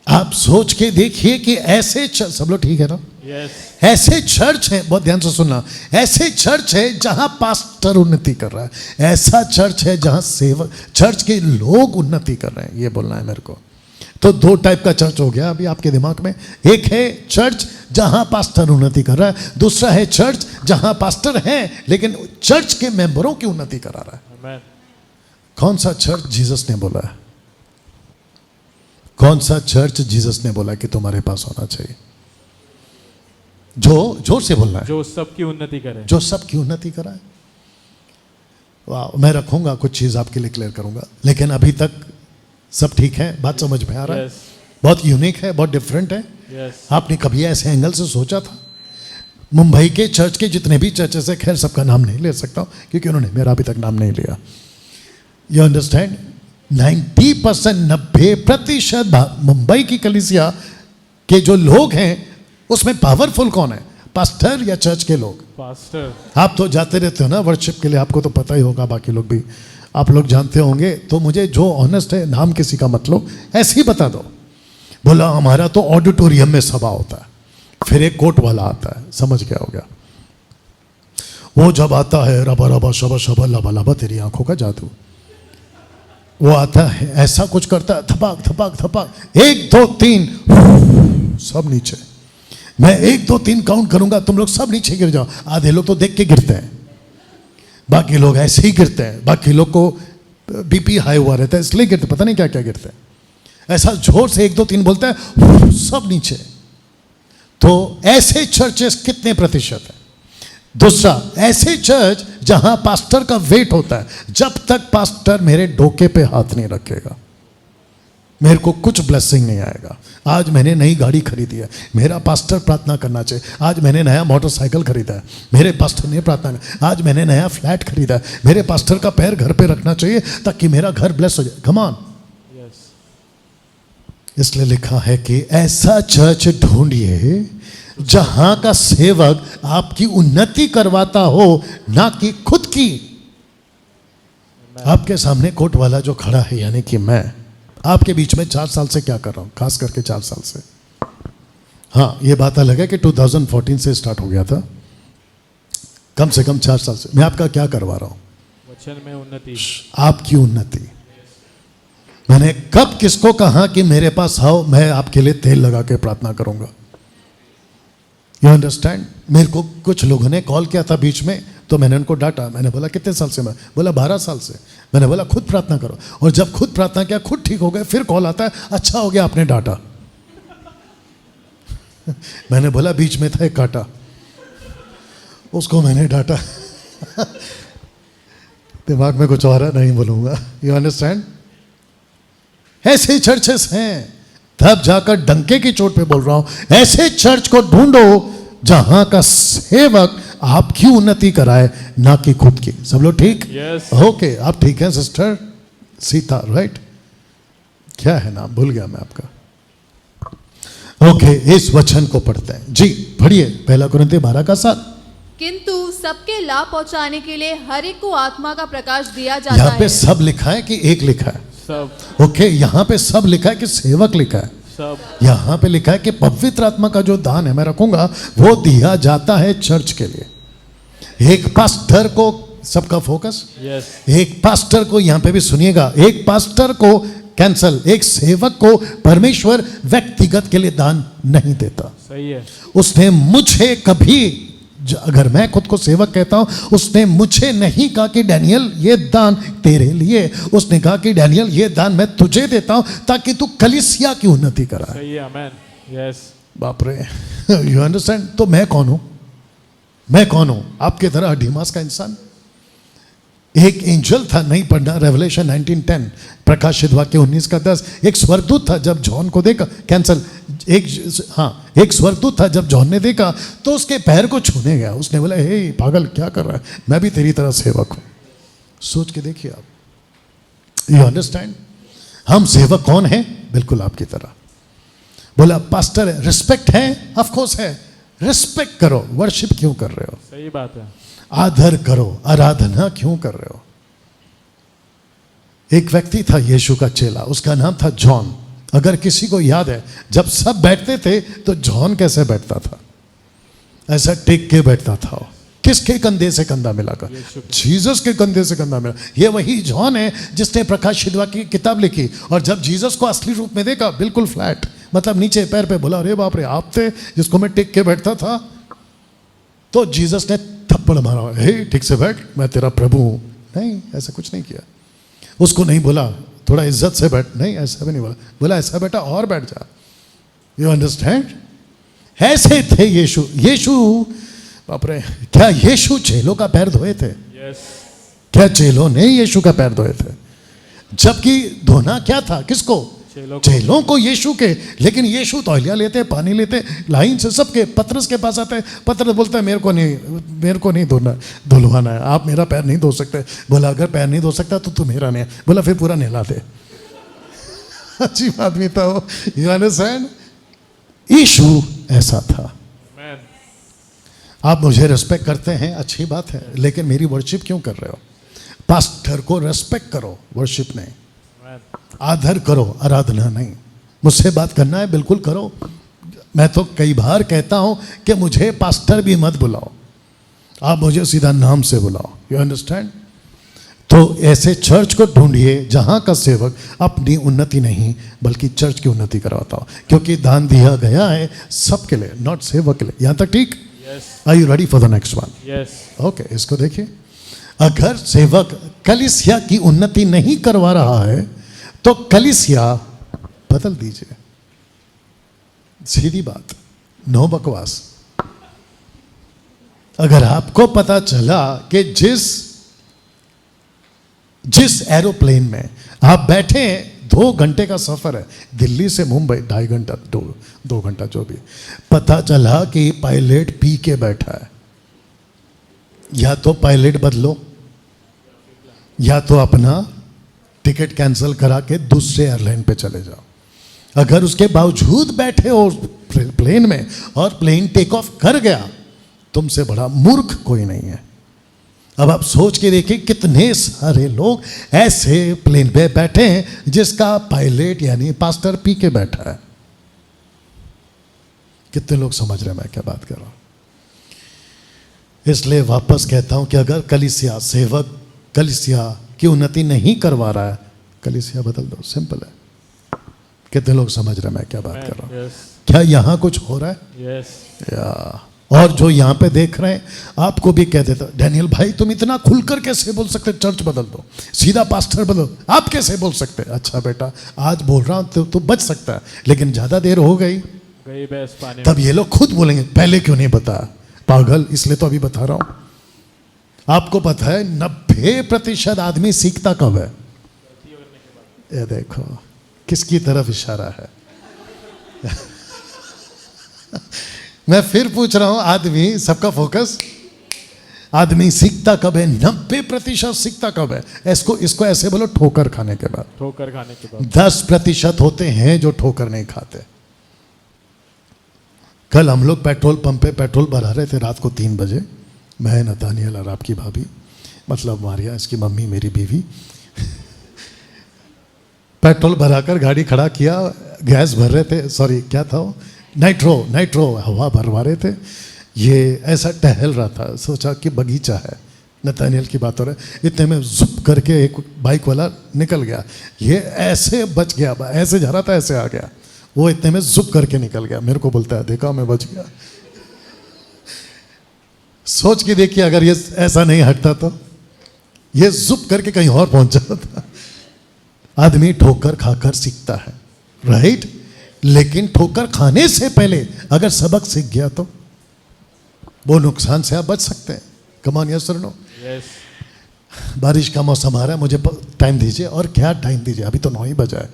आप सोच के देखिए कि ऐसे सब लोग ठीक है ना? Yes. ऐसे चर्च है, बहुत ध्यान से सुनना, ऐसे चर्च है जहां पास्टर उन्नति कर रहा है, ऐसा चर्च है जहां सेवक, चर्च के लोग उन्नति कर रहे हैं। ये बोलना है मेरे को। तो दो टाइप का चर्च हो गया अभी आपके दिमाग में। एक है चर्च जहां पास्टर उन्नति कर रहा है, दूसरा है चर्च जहां पास्टर है लेकिन चर्च के मेंबरों की उन्नति करा रहा है। Amen. कौन सा चर्च जीसस ने बोला है? कौन सा चर्च जीसस ने बोला कि तुम्हारे पास होना चाहिए? जो जोर से बोलना है। जो सबकी उन्नति करे। जो सबकी उन्नति कराए। वाह, मैं रखूंगा कुछ चीज आपके लिए क्लियर करूंगा, लेकिन अभी तक सब ठीक है, बात समझ में आ रहा है? Yes. बहुत यूनिक है, बहुत डिफरेंट है। Yes. आपने कभी ऐसे एंगल से सोचा था? मुंबई के चर्च के जितने भी चर्चेस है, खैर सबका नाम नहीं ले सकता हूं क्योंकि उन्होंने मेरा अभी तक नाम नहीं लिया। You understand? 90%, 90% मुंबई की कलीसिया के जो लोग हैं उसमें पावरफुल कौन है? पास्टर या चर्च के लोग? पास्टर। आप तो जाते रहते हो ना वर्शिप के लिए, आपको तो पता ही होगा, बाकी लोग भी आप लोग जानते होंगे। तो मुझे जो ऑनेस्ट है, नाम किसी का मत लो, ऐसे ही बता दो। बोला हमारा तो ऑडिटोरियम में सभा होता है, फिर एक कोट वाला आता है, समझ क्या हो गया? वो जब आता है रबा रबा शबा शबा लबा लबा तेरी आंखों का जादू, वो आता है ऐसा कुछ करता है, थपाक थपाक थपाक, 1 2 3 सब नीचे। मैं 1 2 3 काउंट करूंगा, तुम लोग सब नीचे गिर जाओ। आधे लोग तो देख के गिरते हैं, बाकी लोग ऐसे ही गिरते हैं, बाकी लोग को बीपी हाई हुआ रहता है इसलिए गिरते, पता नहीं क्या क्या गिरते हैं। ऐसा जोर से 1 2 3 बोलता है, सब नीचे। तो ऐसे चर्चेस कितने प्रतिशत है? दूसरा, ऐसे चर्च जहां पास्टर का वेट होता है, जब तक पास्टर मेरे डोके पे हाथ नहीं रखेगा मेरे को कुछ ब्लेसिंग नहीं आएगा। आज मैंने नई गाड़ी खरीदी है, मेरा पास्टर प्रार्थना करना चाहिए। आज मैंने नया मोटरसाइकिल खरीदा है, मेरे पास्टर ने प्रार्थना कर। आज मैंने नया फ्लैट खरीदा है, मेरे पास्टर का पैर घर पे रखना चाहिए ताकि मेरा घर ब्लेस हो जाए। Come on. Yes. इसलिए लिखा है कि ऐसा चर्च ढूंढिए जहां का सेवक आपकी उन्नति करवाता हो, ना कि खुद की। आपके सामने कोट वाला जो खड़ा है, यानी कि मैं आपके बीच में 4 साल से क्या कर रहा हूं, खास करके 4 साल से। हाँ, ये बात अलग है कि 2014 से स्टार्ट हो गया था, कम से कम 4 साल से मैं आपका क्या करवा रहा हूं? वचन में उन्नति। आपकी उन्नति। मैंने कब किसको कहा कि मेरे पास आओ, मैं आपके लिए तेल लगा के प्रार्थना करूंगा? You understand? मेरे को कुछ लोगों ने कॉल किया था बीच में, तो मैंने उनको डांटा। मैंने बोला कितने साल से? मैं बोला 12 साल से। मैंने बोला खुद प्रार्थना करो, और जब खुद प्रार्थना किया, खुद ठीक हो गए, फिर कॉल आता है अच्छा हो गया आपने डांटा। मैंने बोला बीच में था एक कांटा, उसको मैंने डांटा। दिमाग में कुछ और है, नहीं बोलूंगा। You understand? ऐसे चर्चेस हैं, तब जाकर डंके की चोट पे बोल रहा हूं, ऐसे चर्च को ढूंढो जहां का सेवक आपकी उन्नति कराए, ना कि खुद की। सब लोग ठीक? Yes. ओके, आप ठीक हैं सिस्टर सीता, राइट? क्या है नाम, भूल गया मैं आपका। ओके, इस वचन को पढ़ते हैं जी, पढ़िए 1 कुरिन्थी 12:7। किंतु सबके लाभ पहुंचाने के लिए हर एक को आत्मा का प्रकाश दिया जाता यहाँ पे है। सब लिखा है कि एक लिखा है? सब। ओके, यहाँ पे सब लिखा है कि सेवक लिखा है? सब। यहां पे लिखा है कि पवित्र आत्मा का जो दान है मैं रखूंगा, वो दिया जाता है चर्च के लिए। एक पास्टर को, सबका फोकस, Yes. एक पास्टर को, यहां पे भी सुनिएगा, एक पास्टर को कैंसल, एक सेवक को परमेश्वर व्यक्तिगत के लिए दान नहीं देता। सही है। उसने मुझे कभी, अगर मैं खुद को सेवक कहता हूं, उसने मुझे नहीं कहा कि डैनियल ये दान तेरे लिए, उसने कहा कि डैनियल ये दान मैं तुझे देता हूं ताकि तू कलीसिया की उन्नति कराए। सही है। आमेन। यस। बाप रे, यू अंडरस्टैंड? तो मैं कौन हूं? मैं कौन हूं? आपके तरह डिमास का इंसान। एक एंजल था, नहीं पढ़ना, रेवलेशन 19:10, प्रकाशित वाक्य 19:10। एक स्वर्गदूत था, जब जॉन को देखा, कैंसल, एक स्वर्गदूत था, जब जॉन ने देखा तो उसके पैर को छूने गया। उसने बोला, हे पागल, क्या कर रहा है? मैं भी तेरी तरह सेवक हूं। सोच के देखिए आप, यू अंडरस्टैंड? हम सेवक कौन है? बिल्कुल आपकी तरह। बोला पास्टर है, रिस्पेक्ट है, ऑफ कोर्स है, रिस्पेक्ट करो, वर्शिप क्यों कर रहे हो? सही बात है। आदर करो, आराधना क्यों कर रहे हो? एक व्यक्ति था यीशु का चेला, उसका नाम था जॉन। अगर किसी को याद है, जब सब बैठते थे तो जॉन कैसे बैठता था? ऐसा टेक के बैठता था। किसके कंधे से कंधा मिलाकर? जीसस के कंधे से कंधा मिला। ये वही जॉन है जिसने प्रकाशित वाक्य की किताब लिखी, और जब जीसस को असली रूप में देखा, बिल्कुल फ्लैट, मतलब नीचे पैर पे, बोला, अरे बाप रे, आप थे जिसको मैं टेक के बैठता था? तो जीसस ने थप्पड़ मारा, हे ठीक से बैठ, मैं तेरा प्रभु हूं। नहीं, ऐसा कुछ नहीं किया। उसको नहीं बोला थोड़ा इज्जत से बैठ, नहीं, ऐसा भी नहीं बोला। बोला ऐसा बेटा और बैठ जा। You understand? ऐसे थे यीशु। यीशु, बाप रे, क्या यीशु चेलों का पैर धोए थे? यस। क्या चेलों ने यीशु का पैर धोए थे? जबकि धोना क्या था? किसको? चेलों को, यीशु के। लेकिन यीशु तौलिया लेते, पानी लेते, लाइन से सबके। पतरस के पास आते, पतरस बोलता है, मेरे को नहीं धुलवाना है, आप मेरा पैर नहीं धो सकते। बोला, अगर पैर नहीं धो सकता तो तू मेरा नहीं। बोला, फिर पूरा नहला दे। अजीब आदमी था वो। You understand? यीशु ऐसा था। आप मुझे रेस्पेक्ट करते हैं, अच्छी बात है, लेकिन मेरी वर्शिप क्यों कर रहे हो? पास्टर को रेस्पेक्ट करो, वर्शिप नहीं। आदर करो, आराधना नहीं। मुझसे बात करना है, बिल्कुल करो। मैं तो कई बार कहता हूं कि मुझे पास्टर भी मत बुलाओ, आप मुझे सीधा नाम से बुलाओ। You understand? तो ऐसे चर्च को ढूंढिए जहां का सेवक अपनी उन्नति नहीं बल्कि चर्च की उन्नति करवाता हो, क्योंकि दान दिया गया है सबके लिए, नॉट सेवक के लिए। यहां तक ठीक? Are you ready for the next one? Yes. Okay, इसको देखिए। अगर सेवक कलीसिया की उन्नति नहीं करवा रहा है तो कलीसिया बदल दीजिए। सीधी बात, नो बकवास। अगर आपको पता चला कि जिस एरोप्लेन में आप बैठे हैं, 2 घंटे का सफर है, दिल्ली से मुंबई 2.5 घंटा, 2 घंटा जो भी, पता चला कि पायलट पी के बैठा है, या तो पायलट बदलो या तो अपना टिकट कैंसिल करा के दूसरे एयरलाइन पे चले जाओ। अगर उसके बावजूद बैठे हो प्लेन में और प्लेन टेक ऑफ कर गया, तुमसे बड़ा मूर्ख कोई नहीं है। अब आप सोच के देखिए, कितने सारे लोग ऐसे प्लेन पे बैठे हैं जिसका पायलट यानी पास्टर पी के बैठा है। कितने लोग समझ रहे हैं मैं क्या बात कर रहा हूं? इसलिए वापस कहता हूं कि अगर कलीसिया, सेवक कलीसिया की उन्नति नहीं करवा रहा है, कलीसिया बदल दो, सिंपल है। कितने लोग समझ रहे हैं मैं क्या बात कर रहा हूं? क्या यहां कुछ हो रहा है? यस। या और जो यहां पे देख रहे हैं, आपको भी कह देता, डैनियल भाई तुम इतना खुलकर कैसे बोल सकते? चर्च बदल दो, सीधा पास्टर बदलो, आप कैसे बोल सकते? अच्छा बेटा, आज बोल रहा हूं तो बच सकता है, लेकिन ज्यादा देर हो गई बहस पाने तब ये लोग खुद बोलेंगे, पहले क्यों नहीं बताया? पागल, इसलिए तो अभी बता रहा हूं। आपको पता है 90% आदमी सीखता कब है? ये देखो किसकी तरफ इशारा है। मैं फिर पूछ रहा हूं, आदमी, सबका फोकस, आदमी सीखता कब है? 90% सीखता कब है? इसको ऐसे बोलो, ठोकर खाने के बाद। ठोकर खाने के बाद 10% होते हैं जो ठोकर नहीं खाते। कल हम लोग पेट्रोल पंप पे पेट्रोल भरा रहे थे रात को 3 बजे, मैं, नतानियल और आपकी भाभी, मतलब मारिया, इसकी मम्मी, मेरी बीवी। पेट्रोल भराकर गाड़ी खड़ा किया, गैस भर रहे थे, सॉरी क्या था वो, नाइट्रो हवा भरवा रहे थे। ये ऐसा टहल रहा था, सोचा कि बगीचा है, नतानियल की बात हो रहा है। इतने में जुप करके एक बाइक वाला निकल गया, ये ऐसे बच गया, ऐसे जा रहा था, ऐसे आ गया, वो इतने में जुप करके निकल गया। मेरे को बोलता है, देखा मैं बच गया। सोच के देखिए, अगर ये ऐसा नहीं हटता तो ये जुप करके कहीं और पहुंच जाता। आदमी ठोकर खाकर सीखता है, राइट? लेकिन ठोकर खाने से पहले अगर सबक सीख गया तो वो नुकसान से आप बच सकते हैं। कम ऑन, यस और नो? यस। बारिश का मौसम आ रहा है, मुझे टाइम दीजिए। और क्या टाइम दीजिए, अभी तो 9 ही बजा है।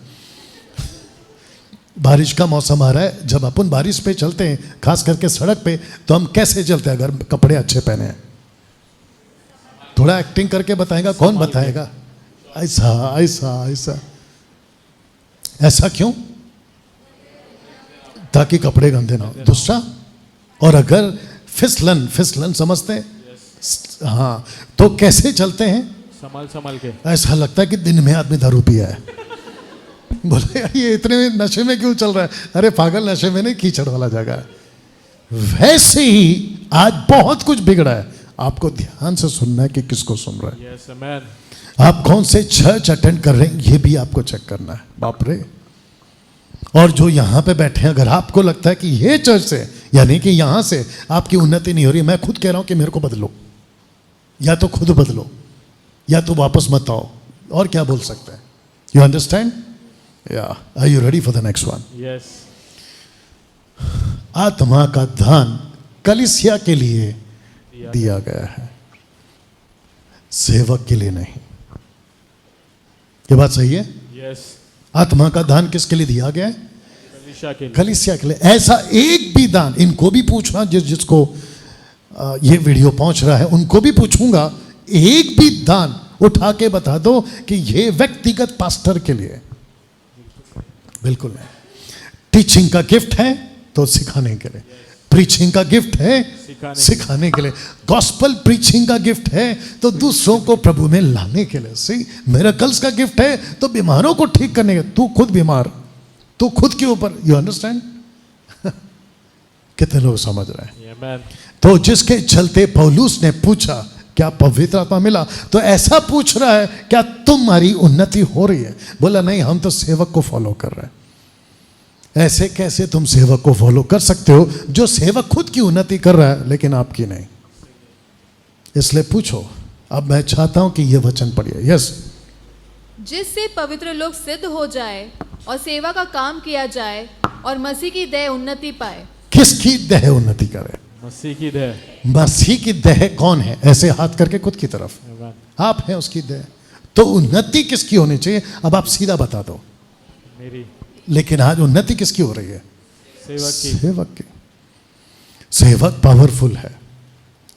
बारिश का मौसम आ रहा है, जब अपन बारिश पे चलते हैं, खास करके सड़क पे, तो हम कैसे चलते हैं अगर कपड़े अच्छे पहने हैं? थोड़ा एक्टिंग करके बताएगा, कौन बताएगा? ऐसा ऐसा ऐसा। ऐसा क्यों? ताकि कपड़े गंदे ना हो। दूसरा, और अगर फिसलन, फिसलन समझते हैं? हाँ, तो कैसे चलते हैं? संभल संभल के। ऐसा लगता है कि दिन में आदमी दारू पिया है। बोले यार ये इतने नशे में क्यों चल रहा है? अरे पागल, नशे में नहीं, कीचड़ वाला जगह है। वैसे ही आज बहुत कुछ बिगड़ा है। आपको ध्यान से सुनना है कि किसको सुन रहा है। Yes man. आप कौन से चर्च अटेंड कर रहे हैं, ये भी आपको चेक करना है। बाप रे। और जो यहाँ पे बैठे हैं, अगर आपको लगता है कि ये चर्च से, यानी कि यहाँ से आपकी उन्नति नहीं हो रही, मैं खुद कह रहा हूँ कि मेरे को बदलो, या तो खुद बदलो या तो वापस मत आओ। और क्या बोल सकते हैं? You understand? या are you ready for the next one? Yes. आत्मा का दान कलीसिया के लिए दिया गया है, सेवक के लिए नहीं। ये बात सही है? यस। आत्मा का दान किसके लिए दिया गया है? कलीसिया के लिए। कलीसिया के लिए। ऐसा एक भी दान, इनको भी पूछना, जिसको ये वीडियो पहुंच रहा है उनको भी पूछूंगा, एक भी दान उठा के बता दो कि ये व्यक्तिगत पास्टर के लिए। बिल्कुल नहीं। टीचिंग का गिफ्ट है तो सिखाने के लिए, प्रीचिंग का गिफ्ट है सिखाने के लिए, गॉस्पल प्रीचिंग का गिफ्ट है तो दूसरों को प्रभु में लाने के लिए। सी, मिरेकल्स का गिफ्ट है तो बीमारों को ठीक करने के। तू खुद बीमार, तू खुद के ऊपर। You understand? कितने लोग समझ रहे हैं? आमेन। तो जिसके चलते पौलुस ने पूछा क्या पवित्र आत्मा मिला, तो ऐसा पूछ रहा है क्या तुम्हारी उन्नति हो रही है? बोला नहीं, हम तो सेवक को फॉलो कर रहे हैं। ऐसे कैसे तुम सेवक को फॉलो कर सकते हो जो सेवक खुद की उन्नति कर रहा है लेकिन आपकी नहीं? इसलिए पूछो। अब मैं चाहता हूं कि यह वचन पढ़िए। यस। जिससे पवित्र लोग सिद्ध हो जाए और सेवा का काम किया जाए और मसीह की देह उन्नति पाए। किसकी देह उन्नति करे? मसीह की देह। मसीह की देह कौन है? ऐसे हाथ करके खुद की तरफ। आमेन। आप हैं उसकी देह। तो उन्नति किसकी होनी चाहिए? अब आप सीधा बता दो। मेरी। लेकिन आज उन्नति किसकी हो रही है? सेवक की। सेवक की। सेवक पावरफुल है।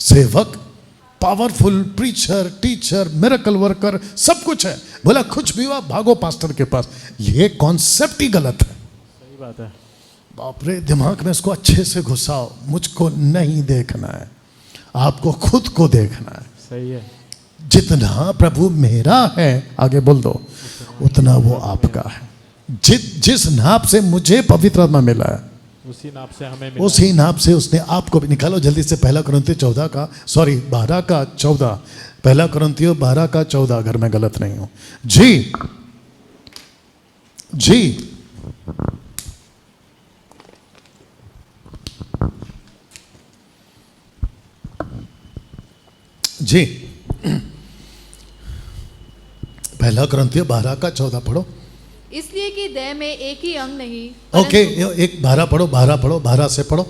सेवक powerful, preacher, teacher, miracle worker, सब कुछ है। बोला कुछ भी हुआ भागो पास्टर के पास। ये कॉन्सेप्ट ही गलत है। सही बात है। बाप रे, दिमाग में इसको अच्छे से घुसाओ। मुझको नहीं देखना है, आपको खुद को देखना है। सही है। जितना प्रभु मेरा है, आगे बोल दो, उतना वो आपका है। जिस नाप से मुझे पवित्र आत्मा मिला है, उसी नाप से हमें मिला। उसी नाप से उसने आपको भी। निकालो जल्दी से 1 कुरिन्थियों 12 का 14। 1 कुरिन्थियों 12 का 14, अगर मैं गलत नहीं हूं। जी जी। जी 1 कुरिन्थियों 12 का 14 पढ़ो। इसलिए कि देह में एक ही अंग नहीं, ओके, परंतु- एक 12 पढ़ो, 12 से पढ़ो।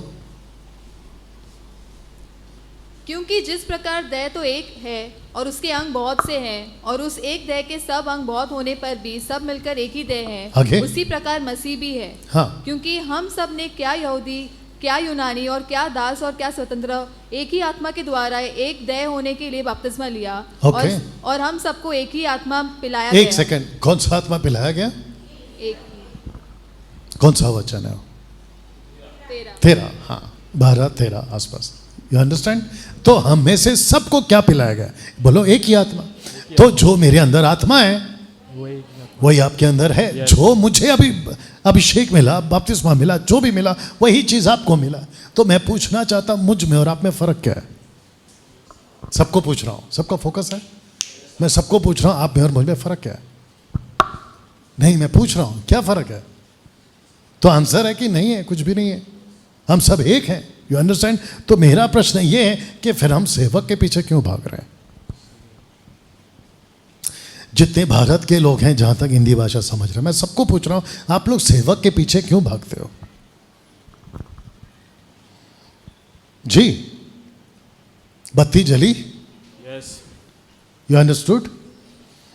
क्योंकि जिस प्रकार देह तो एक है और उसके अंग बहुत से हैं, और उस एक देह के सब अंग बहुत होने पर भी सब मिलकर एक ही देह है, आगे? उसी प्रकार मसीह भी है। हाँ। क्योंकि हम सब ने क्या यहूदी, क्या यूनानी और क्या दास और क्या स्वतंत्र, एक ही आत्मा के द्वारा एक देह होने के लिए बपतिस्मा लिया। ओके। और हम सबको एक ही आत्मा पिलाया एक गया। सेकंड, कौन सा आत्मा पिलाया गया? एक ही। कौन सा वचन है? 13। हाँ, 12-13 आसपास। You understand? तो हम में से सबको क्या पिलाया गया? बोलो एक ही आत्मा। तो जो मेरे अंदर आत्मा है वही आपके अंदर है। जो मुझे अभी अभिषेक मिला, बपतिस्मा मिला, जो भी मिला वही चीज आपको मिला। तो मैं पूछना चाहता मुझ में और आप में फर्क क्या है? सबको पूछ रहा हूं, सबका फोकस है। मैं सबको पूछ रहा हूं, आप में और मुझ में फर्क क्या है? नहीं, मैं पूछ रहा हूं क्या फर्क है? तो आंसर है कि नहीं है, कुछ भी नहीं है, हम सब एक हैं। You understand? तो मेरा प्रश्न ये है कि फिर हम सेवक के पीछे क्यों भाग रहे हैं? जितने भारत के लोग हैं, जहां तक हिंदी भाषा समझ रहे हैं, मैं सबको पूछ रहा हूं, आप लोग सेवक के पीछे क्यों भागते हो? जी, बत्ती जली, यस, यू अंडरस्टूड।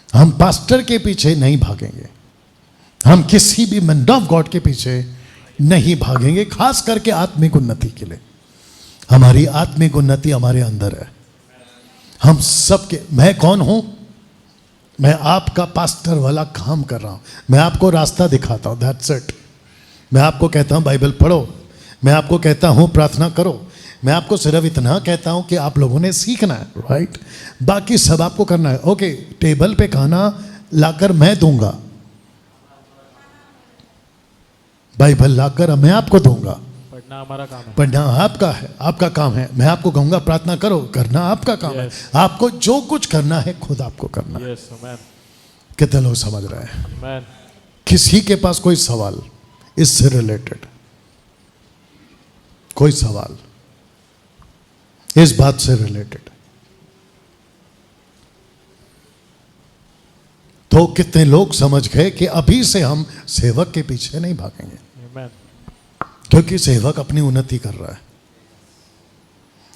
हम पास्टर के पीछे नहीं भागेंगे, हम किसी भी मैन ऑफ गॉड के पीछे नहीं भागेंगे, खास करके आत्मिक उन्नति के लिए। हमारी आत्मिक उन्नति हमारे अंदर है। हम सबके, मैं कौन हूं? मैं आपका पास्टर वाला काम कर रहा हूं, मैं आपको रास्ता दिखाता हूं, दैट्स इट। मैं आपको कहता हूं बाइबल पढ़ो, मैं आपको कहता हूं प्रार्थना करो, मैं आपको सिर्फ इतना कहता हूं कि आप लोगों ने सीखना है, राइट? बाकी सब आपको करना है। ओके, टेबल पे खाना लाकर मैं दूंगा, बाइबल लाकर मैं आपको दूंगा, पढ़ना हमारा काम है। पढ़ना आपका है, आपका काम है। मैं आपको कहूंगा प्रार्थना करो, करना आपका काम है। Yes. आपको जो कुछ करना है खुद आपको करना है। यस, आमेन, कितने लोग समझ रहे हैं? आमेन, किसी के पास कोई सवाल इससे रिलेटेड, कोई सवाल इस बात से रिलेटेड? तो कितने लोग समझ गए कि अभी से हम सेवक के पीछे नहीं भागेंगे, आमेन, क्योंकि सेवक अपनी उन्नति कर रहा है,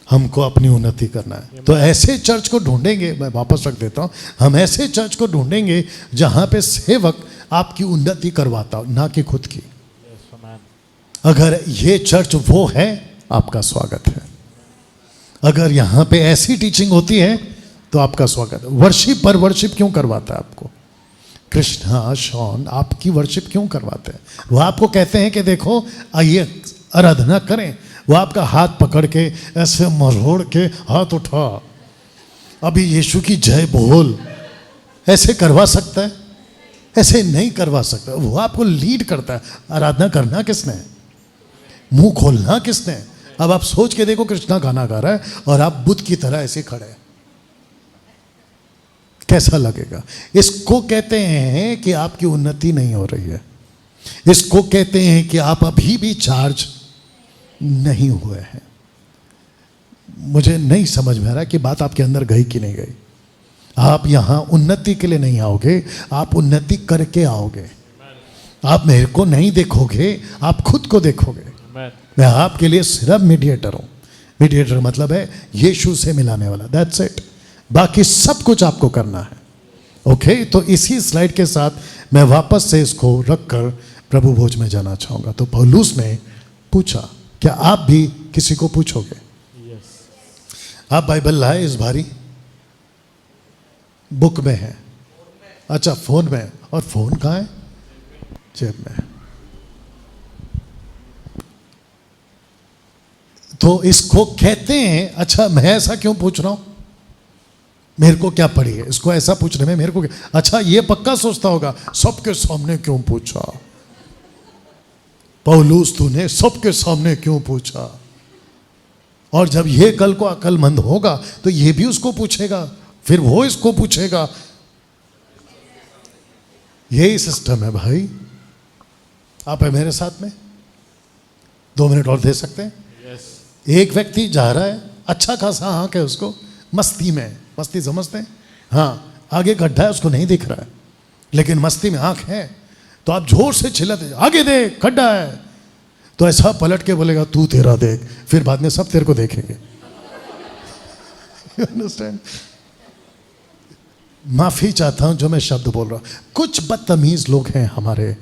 हमको अपनी उन्नति करना है। तो ऐसे चर्च को ढूंढेंगे, मैं वापस रख देता हूं, हम ऐसे चर्च को ढूंढेंगे जहां पे सेवक आपकी उन्नति करवाता हो, ना कि खुद की। यस, आमेन, अगर ये चर्च वो है, आपका स्वागत है। अगर यहाँ पे ऐसी टीचिंग होती है तो आपका स्वागत है। वर्शिप पर वर्शिप क्यों करवाता है आपको? कृष्णा शॉन आपकी वर्शिप क्यों करवाते हैं? वो आपको कहते हैं कि देखो आइए आराधना करें, वो आपका हाथ पकड़ के ऐसे मरोड़ के हाथ उठा, अभी यीशु की जय बोल, ऐसे करवा सकता है? ऐसे नहीं करवा सकता। वो आपको लीड करता है। आराधना करना किसने है? मुंह खोलना किसने है? अब आप सोच के देखो, कृष्णा गाना गा रहा है और आप बुद्ध की तरह ऐसे खड़े हैं, कैसा लगेगा? इसको कहते हैं कि आपकी उन्नति नहीं हो रही है। इसको कहते हैं कि आप अभी भी चार्ज नहीं हुए हैं। मुझे नहीं समझ में आ रहा कि बात आपके अंदर गई कि नहीं गई। आप यहां उन्नति के लिए नहीं आओगे, आप उन्नति करके आओगे। आप मेरे को नहीं देखोगे, आप खुद को देखोगे। आमेन, मैं आपके लिए सिर्फ मीडिएटर हूं। मीडिएटर मतलब है यीशु से मिलाने वाला, दैट्स इट। बाकी सब कुछ आपको करना है। ओके, तो इसी स्लाइड के साथ मैं वापस से इसको रखकर प्रभु भोज में जाना चाहूंगा। तो पौलुस ने पूछा, क्या आप भी किसी को पूछोगे? यस, आप बाइबल लाए इस बारी? बुक में है? अच्छा, फोन में। और फोन कहाँ है? जेब में। तो इसको कहते हैं, अच्छा मैं ऐसा क्यों पूछ रहा हूं, मेरे को क्या पड़ी है इसको ऐसा पूछने में, मेरे को क्या? अच्छा, ये पक्का सोचता होगा सबके सामने क्यों पूछा पौलुस, तूने सबके सामने क्यों पूछा? और जब ये कल को अक्लमंद होगा तो ये भी उसको पूछेगा, फिर वो इसको पूछेगा। यही सिस्टम है भाई। आप है मेरे साथ में? 2 मिनट और दे सकते हैं? यस, एक व्यक्ति जा रहा है, अच्छा खासा आंख है उसको, मस्ती में, मस्ती समझते हैं? हाँ, आगे गड्ढा है उसको नहीं दिख रहा है, लेकिन मस्ती में आंख है, तो आप जोर से चिल्लाते, आगे देख गड्ढा है, तो ऐसा पलट के बोलेगा तू तेरा देख, फिर बाद में सब तेरे को देखेंगे। अंडरस्टैंड? माफी चाहता हूं जो मैं शब्द बोल रहा हूं। कुछ बदतमीज लोग हैं हमारे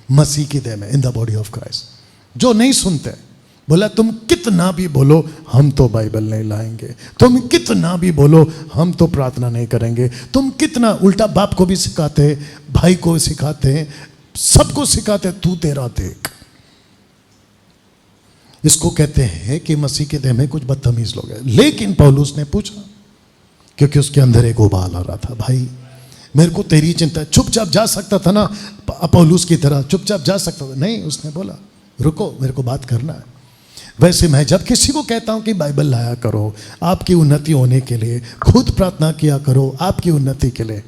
मसीह की देह में, in the body of Christ, जो नहीं सुनते। बोला तुम कितना भी बोलो हम तो बाइबल नहीं लाएंगे, तुम कितना भी बोलो हम तो प्रार्थना नहीं करेंगे, तुम कितना, उल्टा बाप को भी सिखाते, भाई को सिखाते, सबको सिखाते, तू तेरा देख। इसको कहते हैं कि मसीह के देह में कुछ बदतमीज लोग हैं। लेकिन पौलुस ने पूछा, क्योंकि उसके अंदर एक उबाल आ रहा था, भाई मेरे को तेरी चिंता है। चुपचाप जा सकता था ना पौलुस की तरह, चुपचाप जा सकता था, नहीं, उसने बोला रुको, मेरे को बात करना है। वैसे मैं जब किसी को कहता हूं कि बाइबल लाया करो आपकी उन्नति होने के लिए, खुद प्रार्थना किया करो आपकी उन्नति के लिए,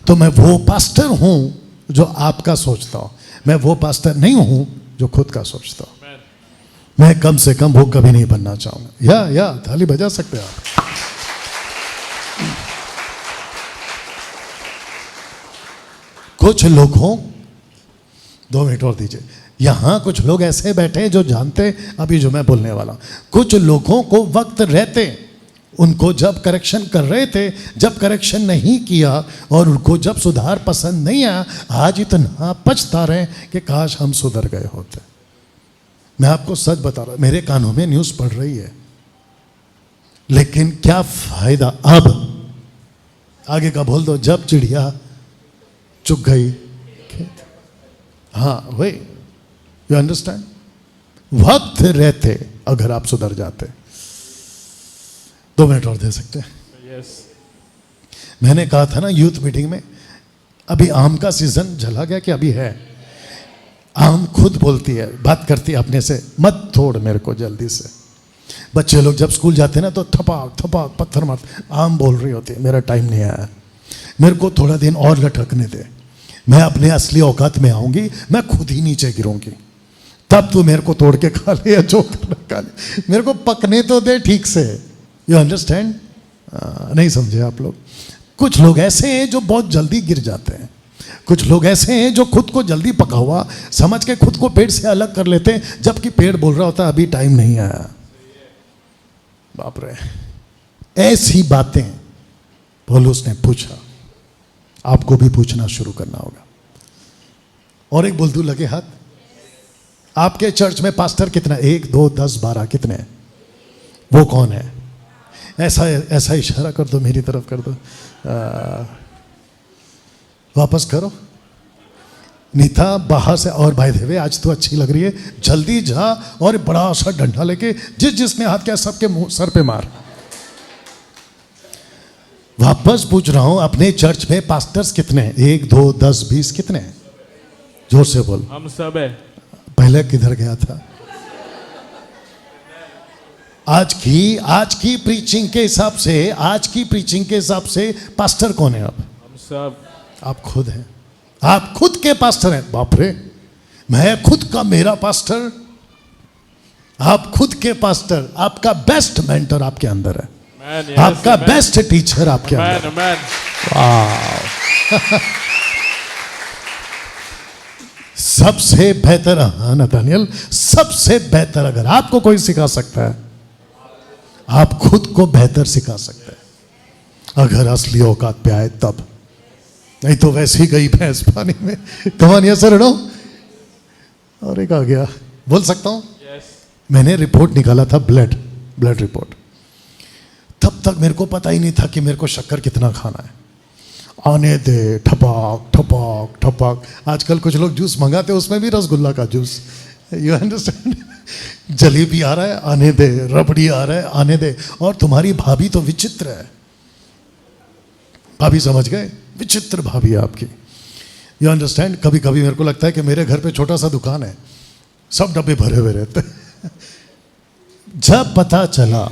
तो मैं वो पास्टर हूं जो आपका सोचता हूं, मैं वो पास्टर नहीं हूं जो खुद का सोचता हूं। मैं कम से कम वो कभी नहीं बनना चाहूंगा। या ताली बजा सकते हैं आप। कुछ लोगों, 2 मिनट और दीजिए, यहां कुछ लोग ऐसे बैठे हैं जो जानते, अभी जो मैं बोलने वाला हूं, कुछ लोगों को वक्त रहते उनको जब करेक्शन कर रहे थे, जब करेक्शन नहीं किया और उनको जब सुधार पसंद नहीं आया, आज इतना पछता रहे कि काश हम सुधर गए होते। मैं आपको सच बता रहा हूं, मेरे कानों में न्यूज़ पड़ रही है, लेकिन क्या फायदा। अब आगे का बोल दो, जब चिड़िया चुग गई खेत। हाँ वही, यू अंडरस्टैंड। वक्त रहते अगर आप सुधर जाते। 2 मिनट और दे सकते हैं? यस। मैंने कहा था ना यूथ मीटिंग में, अभी आम का सीजन चला गया कि अभी है? आम खुद बोलती है, बात करती है अपने से, मत तोड़ मेरे को जल्दी से। बच्चे लोग जब स्कूल जाते हैं ना तो थपाक थपाक पत्थर मारते, आम बोल रही होती है मेरा टाइम नहीं आया, मेरे को थोड़ा दिन और लटकने दे, मैं अपने असली औकात में आऊंगी, मैं खुद ही नीचे गिरूंगी, तब तू मेरे को तोड़ के खा ले या जो करना खा ले, मेरे को पकने तो दे ठीक से। You understand? नहीं समझे आप लोग? कुछ लोग ऐसे हैं जो बहुत जल्दी गिर जाते हैं, कुछ लोग ऐसे हैं जो खुद को जल्दी पका हुआ समझ के खुद को पेड़ से अलग कर लेते हैं, जबकि पेड़ बोल रहा होता है अभी टाइम नहीं आया। बाप रे, ऐसी बातें पौलुस ने पूछा, आपको भी पूछना शुरू करना होगा। और एक बोल दूं, लगे हाथ। आपके चर्च में पास्टर कितना? 1 2 10 12 कितने? वो कौन है? ऐसा इशारा कर दो, मेरी तरफ कर दो। वापस करो। नीता बाहर से, और भाई देवे आज तो अच्छी लग रही है, जल्दी जा और बड़ा सा डंडा लेके जिसने हाथ किया सबके मुंह सर पे मार। वापस पूछ रहा हूं, अपने चर्च में पास्टर्स कितने? 1 2 10 20 कितने? जोर से बोल। हम सब है। पहले किधर गया था? आज की प्रीचिंग के हिसाब से पास्टर कौन है? अब हम सब। आप खुद हैं, आप खुद के पास्टर हैं। बाप रे, मैं खुद का मेरा पास्टर, आप खुद के पास्टर। आपका बेस्ट मेंटर आपके अंदर है, Man, yes, आपका man. बेस्ट टीचर आपके अंदर। Man. वाह। सबसे बेहतर, हाँ नतानियल, सबसे बेहतर अगर आपको कोई सिखा सकता है, आप खुद को बेहतर सिखा सकते हैं, अगर असली औकात पे आए तब। नहीं तो वैसे ही गई भैंस पानी में। कमान यस सर, और एक आ गया, बोल सकता हूं? Yes. मैंने रिपोर्ट निकाला था, ब्लड रिपोर्ट। तब तक मेरे को पता ही नहीं था कि मेरे को शक्कर कितना खाना है। आने दे, ठपाक ठपाक ठपाक। आजकल कुछ लोग जूस मंगाते हैं, उसमें भी रसगुल्ला का जूस। You understand? जलेबी आ रहा है, आने दे, रबड़ी आ रहा है, आने दे। और तुम्हारी भाभी तो विचित्र है। भाभी समझ गए? विचित्र भाभी है आपकी। You understand? कभी कभी मेरे को लगता है कि मेरे घर पे छोटा सा दुकान है, सब डब्बे भरे हुए रहते हैं। जब पता चला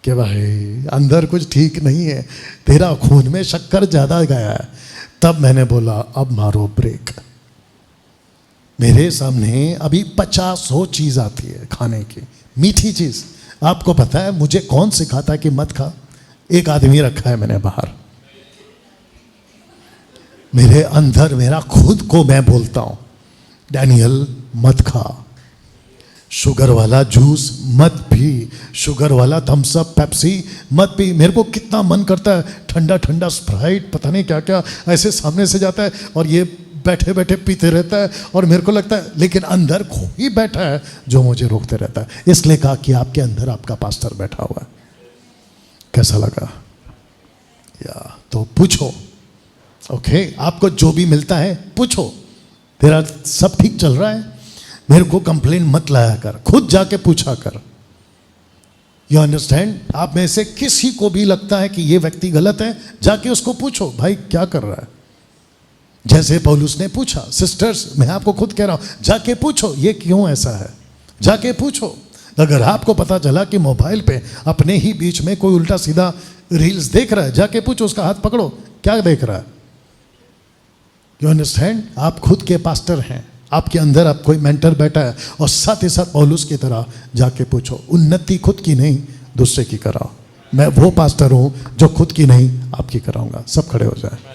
कि भाई अंदर कुछ ठीक नहीं है, तेरा खून में शक्कर ज्यादा गया है, तब मैंने बोला अब मारो ब्रेक। मेरे सामने अभी 50 चीज आती है खाने की, मीठी चीज। आपको पता है मुझे कौन सिखाता है कि मत खा? एक आदमी रखा है मैंने बाहर। मेरे अंदर मेरा खुद को मैं बोलता हूं, डैनियल मत खा, शुगर वाला जूस मत पी, शुगर वाला थम्स अप पेप्सी मत पी। मेरे को कितना मन करता है ठंडा ठंडा स्प्राइट, पता नहीं क्या क्या ऐसे सामने से जाता है और ये बैठे बैठे पीते रहता है, और मेरे को लगता है लेकिन अंदर कोई बैठा है जो मुझे रोकते रहता है। इसलिए कहा कि आपके अंदर आपका पास्टर बैठा हुआ है। कैसा लगा? या तो पूछो, ओके, आपको जो भी मिलता है पूछो, तेरा सब ठीक चल रहा है? मेरे को कंप्लेंट मत लाया कर, खुद जाके पूछा कर। You understand? आप में से किसी को भी लगता है कि ये व्यक्ति गलत है, जाके उसको पूछो, भाई क्या कर रहा है? जैसे पौलुस ने पूछा। सिस्टर्स, मैं आपको खुद कह रहा हूं, जाके पूछो ये क्यों ऐसा है, जाके पूछो। अगर आपको पता चला कि मोबाइल पे अपने ही बीच में कोई उल्टा सीधा रील्स देख रहा है, जाके पूछो, उसका हाथ पकड़ो, क्या देख रहा है? You understand? आप खुद के पास्टर हैं, आपके अंदर आप कोई मेंटर बैठा है, और साथ ही साथ पौलुस की तरह जाके पूछो। उन्नति खुद की नहीं दूसरे की कराओ। मैं वो पास्टर हूं जो खुद की नहीं आपकी कराऊंगा। सब खड़े हो जाए।